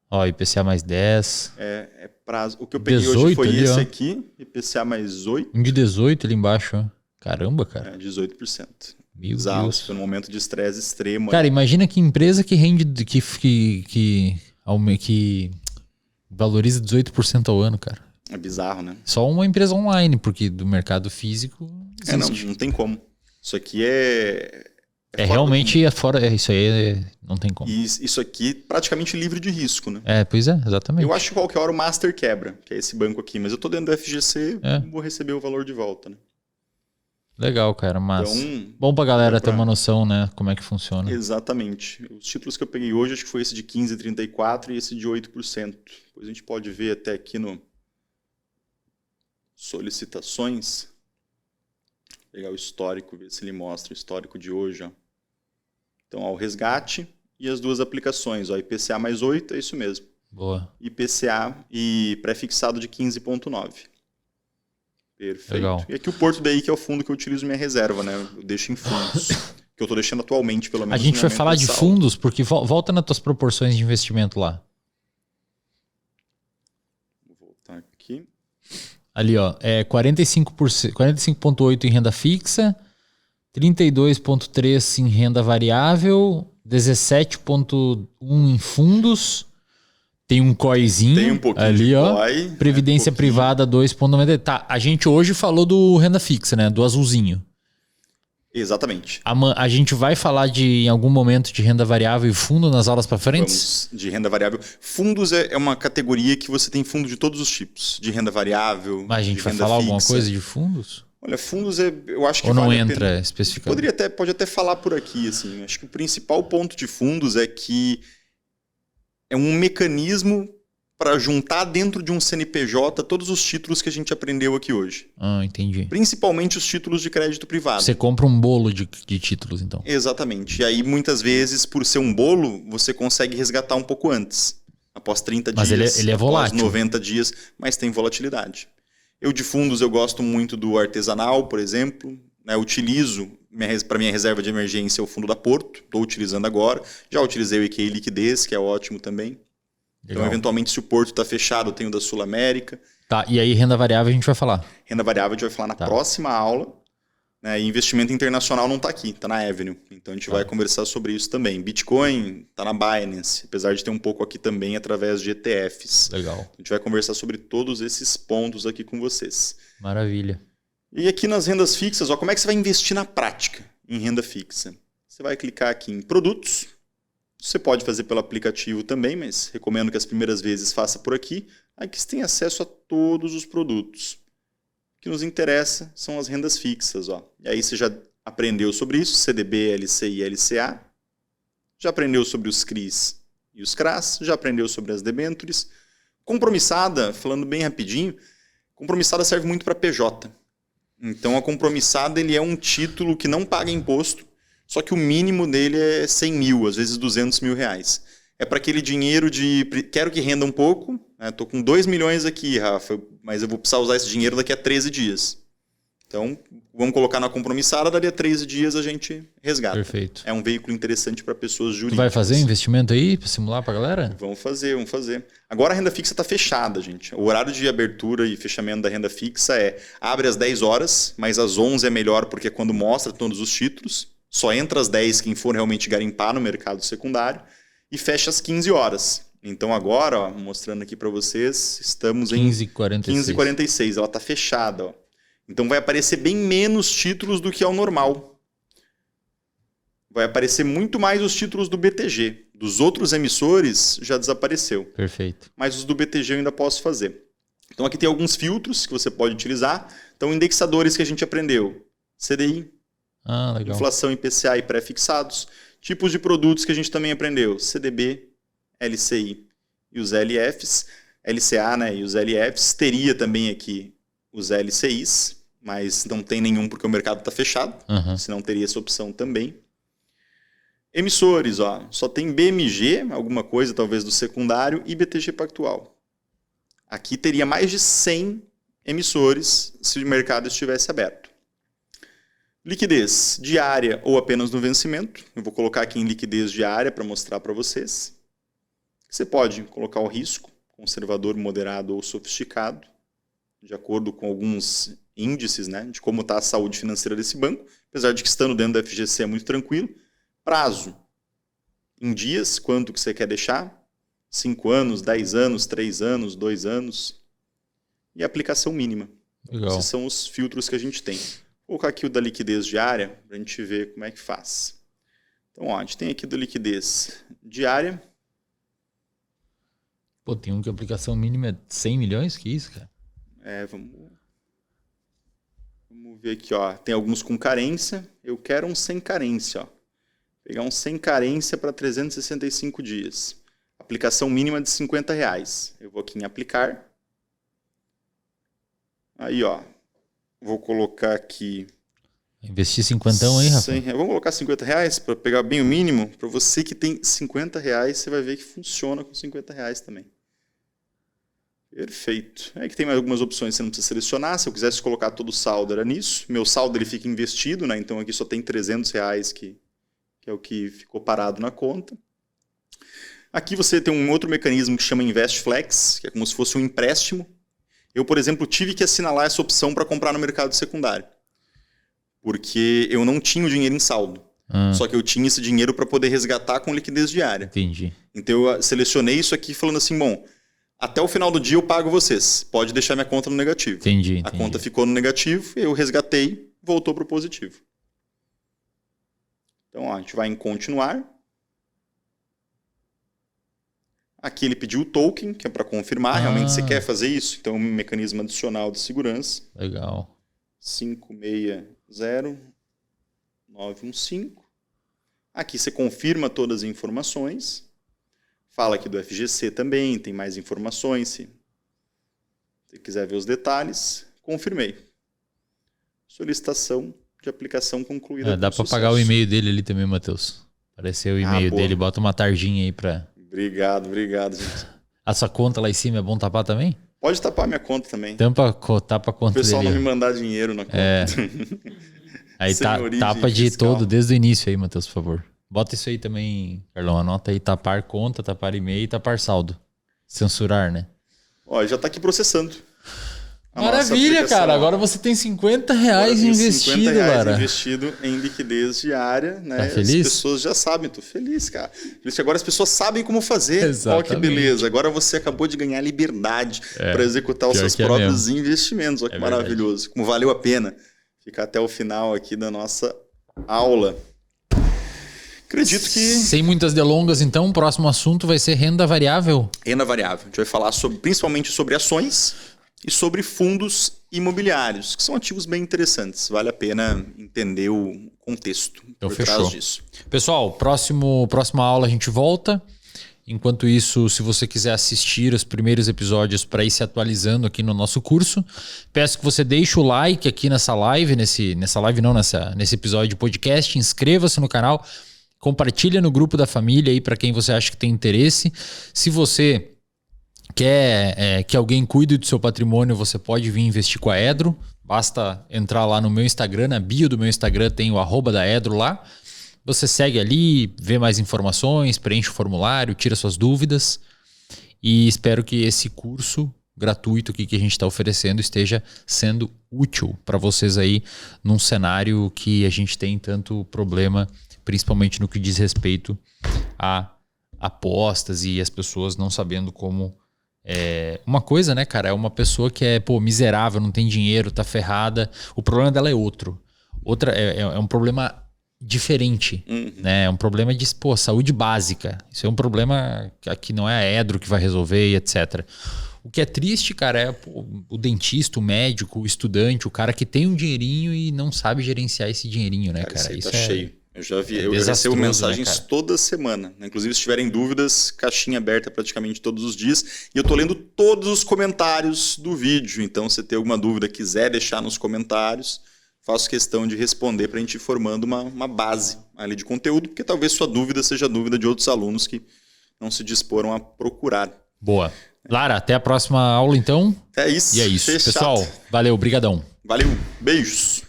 Ó, IPCA mais 10. É prazo. O que eu peguei hoje foi ali, esse ó. Aqui, IPCA mais 8. Um de 18 ali embaixo, ó. Caramba, cara. 18%. Meu Deus. Foi num momento de estresse extremo. Cara, imagina que empresa que rende, que valoriza 18% ao ano, cara. É bizarro, né? Só uma empresa online, porque do mercado físico não tem como. Isso aqui é realmente fora. Isso aí não tem como. E isso aqui praticamente livre de risco, né? Pois é, exatamente. Eu acho que qualquer hora o Master quebra, que é esse banco aqui, mas eu tô dentro do FGC, vou receber o valor de volta, né? Legal, cara, mas bom pra galera ter uma noção, né, como é que funciona. Exatamente. Os títulos que eu peguei hoje, acho que foi esse de 15,34 e esse de 8%. Depois a gente pode ver até aqui no solicitações, pegar o histórico, ver se ele mostra o histórico de hoje. Ó. Então, ó, o resgate e as duas aplicações. Ó, IPCA mais 8, é isso mesmo. Boa. IPCA e pré-fixado de 15,9. Perfeito. Legal. E aqui o Porto DI, que é o fundo que eu utilizo minha reserva, né? Eu deixo em fundos. Que eu estou deixando atualmente, pelo menos. A gente vai falar de fundos, porque volta nas tuas proporções de investimento lá. Vou voltar aqui. Ali, ó, 45,8% em renda fixa, 32,3% em renda variável, 17,1% em fundos, tem um COIzinho tem um pouquinho ali, de ó, COI, previdência privada 2,90%. Tá, a gente hoje falou do renda fixa, né, do azulzinho. Exatamente. A gente vai falar em algum momento de renda variável e fundo nas aulas para frente? Vamos, de renda variável. Fundos é uma categoria que você tem fundo de todos os tipos. De renda variável, mas a gente vai falar fixa. Alguma coisa de fundos? Olha, fundos eu acho que ou não entra especificado? Pode até falar por aqui. Assim. Acho que o principal ponto de fundos é que é um mecanismo para juntar dentro de um CNPJ todos os títulos que a gente aprendeu aqui hoje. Ah, entendi. Principalmente os títulos de crédito privado. Você compra um bolo de títulos, então. Exatamente. E aí, muitas vezes, por ser um bolo, você consegue resgatar um pouco antes. Após 30 mas dias, ele é volátil. Após 90 dias, mas tem volatilidade. Eu, de fundos, eu gosto muito do artesanal, por exemplo. Eu utilizo, para minha reserva de emergência, o fundo da Porto. Estou utilizando agora. Já utilizei o EQI Liquidez, que é ótimo também. Legal. Então, eventualmente, se o Porto está fechado, eu tenho da Sul América. Tá, e aí renda variável a gente vai falar. Renda variável a gente vai falar na próxima aula. Né? E investimento internacional não está aqui, está na Avenue. Então a gente vai conversar sobre isso também. Bitcoin está na Binance, apesar de ter um pouco aqui também através de ETFs. Legal. A gente vai conversar sobre todos esses pontos aqui com vocês. Maravilha. E aqui nas rendas fixas, como é que você vai investir na prática em renda fixa? Você vai clicar aqui em produtos. Você pode fazer pelo aplicativo também, mas recomendo que as primeiras vezes faça por aqui. Aqui você tem acesso a todos os produtos. O que nos interessa são as rendas fixas. E aí você já aprendeu sobre isso, CDB, LCI e LCA. Já aprendeu sobre os CRIs e os CRAs. Já aprendeu sobre as debêntures. Compromissada, falando bem rapidinho, compromissada serve muito para PJ. Então a compromissada ele é um título que não paga imposto, só que o mínimo dele é 100 mil, às vezes 200 mil reais. É para aquele dinheiro de quero que renda um pouco, estou com 2 milhões aqui, Rafa, mas eu vou precisar usar esse dinheiro daqui a 13 dias. Então, vamos colocar na compromissada, dali a 13 dias a gente resgata. Perfeito. É um veículo interessante para pessoas jurídicas. Tu vai fazer investimento aí para simular para a galera? Vamos fazer. Agora a renda fixa está fechada, gente. O horário de abertura e fechamento da renda fixa abre às 10 horas, mas às 11 é melhor porque é quando mostra todos os títulos. Só entra às 10 quem for realmente garimpar no mercado secundário. E fecha às 15 horas. Então agora, mostrando aqui para vocês, estamos em 15h46. Ela está fechada. Então vai aparecer bem menos títulos do que é o normal. Vai aparecer muito mais os títulos do BTG. Dos outros emissores já desapareceu. Perfeito. Mas os do BTG eu ainda posso fazer. Então aqui tem alguns filtros que você pode utilizar. Então indexadores que a gente aprendeu. CDI, legal. Inflação, IPCA e pré-fixados. Tipos de produtos que a gente também aprendeu. CDB, LCI e os LFs. LCA, né, e os LFs. Teria também aqui os LCIs, mas não tem nenhum porque o mercado está fechado. Senão teria essa opção também. Emissores, só tem BMG, alguma coisa talvez do secundário, e BTG Pactual. Aqui teria mais de 100 emissores se o mercado estivesse aberto. Liquidez diária ou apenas no vencimento. Eu vou colocar aqui em liquidez diária para mostrar para vocês. Você pode colocar o risco, conservador, moderado ou sofisticado, de acordo com alguns índices, né, de como está a saúde financeira desse banco. Apesar de que estando dentro da FGC é muito tranquilo. Prazo, em dias, quanto que você quer deixar? 5 anos, 10 anos, 3 anos, 2 anos. E aplicação mínima. Legal. Esses são os filtros que a gente tem. Vou colocar aqui o da liquidez diária para a gente ver como é que faz. Então, a gente tem aqui da liquidez diária. Pô, tem um que a aplicação mínima é 100 milhões? Que isso, cara? Vamos ver aqui, tem alguns com carência. Eu quero um sem carência, Pegar um sem carência para 365 dias. Aplicação mínima de R$50. Eu vou aqui em aplicar. Aí, vou colocar aqui... Investir 50 aí, Rafa? Vamos colocar R$50 para pegar bem o mínimo. Para você que tem R$50, você vai ver que funciona com R$50 também. Perfeito. Aí que tem mais algumas opções que você não precisa selecionar. Se eu quisesse colocar todo o saldo, era nisso. Meu saldo ele fica investido, né? Então aqui só tem R$300 que é o que ficou parado na conta. Aqui você tem um outro mecanismo que chama InvestFlex, que é como se fosse um empréstimo. Eu, por exemplo, tive que assinalar essa opção para comprar no mercado secundário. Porque eu não tinha o dinheiro em saldo. Só que eu tinha esse dinheiro para poder resgatar com liquidez diária. Entendi. Então eu selecionei isso aqui falando assim, bom, até o final do dia eu pago vocês. Pode deixar minha conta no negativo. Entendi. A conta ficou no negativo, eu resgatei, voltou para o positivo. Então, a gente vai em continuar. Aqui ele pediu o token, que é para confirmar. Realmente você quer fazer isso. Então, um mecanismo adicional de segurança. Legal. 560915. Aqui você confirma todas as informações. Fala aqui do FGC também, tem mais informações. Se você quiser ver os detalhes, confirmei. Solicitação de aplicação concluída. Dá para pagar o e-mail dele ali também, Matheus. Apareceu o e-mail dele, bota uma tarjinha aí para... Obrigado, gente. A sua conta lá em cima é bom tapar também? Pode tapar minha conta também. Tapa a conta dele. O pessoal não me mandar dinheiro na conta. Aí tapa de todo, desde o início aí, Matheus, por favor. Bota isso aí também, Carlão. Anota aí, tapar conta, tapar e-mail e tapar saldo. Censurar, né? Já está aqui processando. Maravilha, cara. Agora você tem R$50 investido, R$50 investido em liquidez diária, né? Tá feliz? As pessoas já sabem, tô feliz, cara. Por isso que agora as pessoas sabem como fazer. Exatamente. Olha que beleza. Agora você acabou de ganhar liberdade para executar os seus próprios investimentos. Olha que maravilhoso. Verdade. Como valeu a pena ficar até o final aqui da nossa aula. Acredito que... Sem muitas delongas, então, o próximo assunto vai ser renda variável. Renda variável. A gente vai falar principalmente sobre ações e sobre fundos imobiliários, que são ativos bem interessantes. Vale a pena entender o contexto por trás disso. Pessoal, próxima aula a gente volta. Enquanto isso, se você quiser assistir os primeiros episódios para ir se atualizando aqui no nosso curso, peço que você deixe o like aqui nessa live, nesse episódio de podcast, inscreva-se no canal, compartilha no grupo da família aí para quem você acha que tem interesse. Se você quer que alguém cuide do seu patrimônio, você pode vir investir com a Edro. Basta entrar lá no meu Instagram, na bio do meu Instagram tem o @da Edro lá. Você segue ali, vê mais informações, preenche o formulário, tira suas dúvidas. E espero que esse curso gratuito aqui que a gente está oferecendo esteja sendo útil para vocês aí num cenário que a gente tem tanto problema, principalmente no que diz respeito a apostas e as pessoas não sabendo como... uma coisa, né, cara, é uma pessoa que é miserável, não tem dinheiro, tá ferrada. O problema dela é outro. É um problema diferente, né? É um problema de saúde básica. Isso é um problema que não é a Edro que vai resolver e etc. O que é triste, cara, é o dentista, o médico, o estudante, o cara que tem um dinheirinho e não sabe gerenciar esse dinheirinho, né, cara? Isso tá cheio. Eu já vi, eu recebo mensagens toda semana. Inclusive, se tiverem dúvidas, caixinha aberta praticamente todos os dias. E eu tô lendo todos os comentários do vídeo. Então, se tem alguma dúvida, quiser deixar nos comentários, faço questão de responder para a gente ir formando uma base ali de conteúdo, porque talvez sua dúvida seja a dúvida de outros alunos que não se disporam a procurar. Boa. Lara, até a próxima aula, então. É isso. E é isso. Fechado. Pessoal, valeu, brigadão. Valeu, beijos.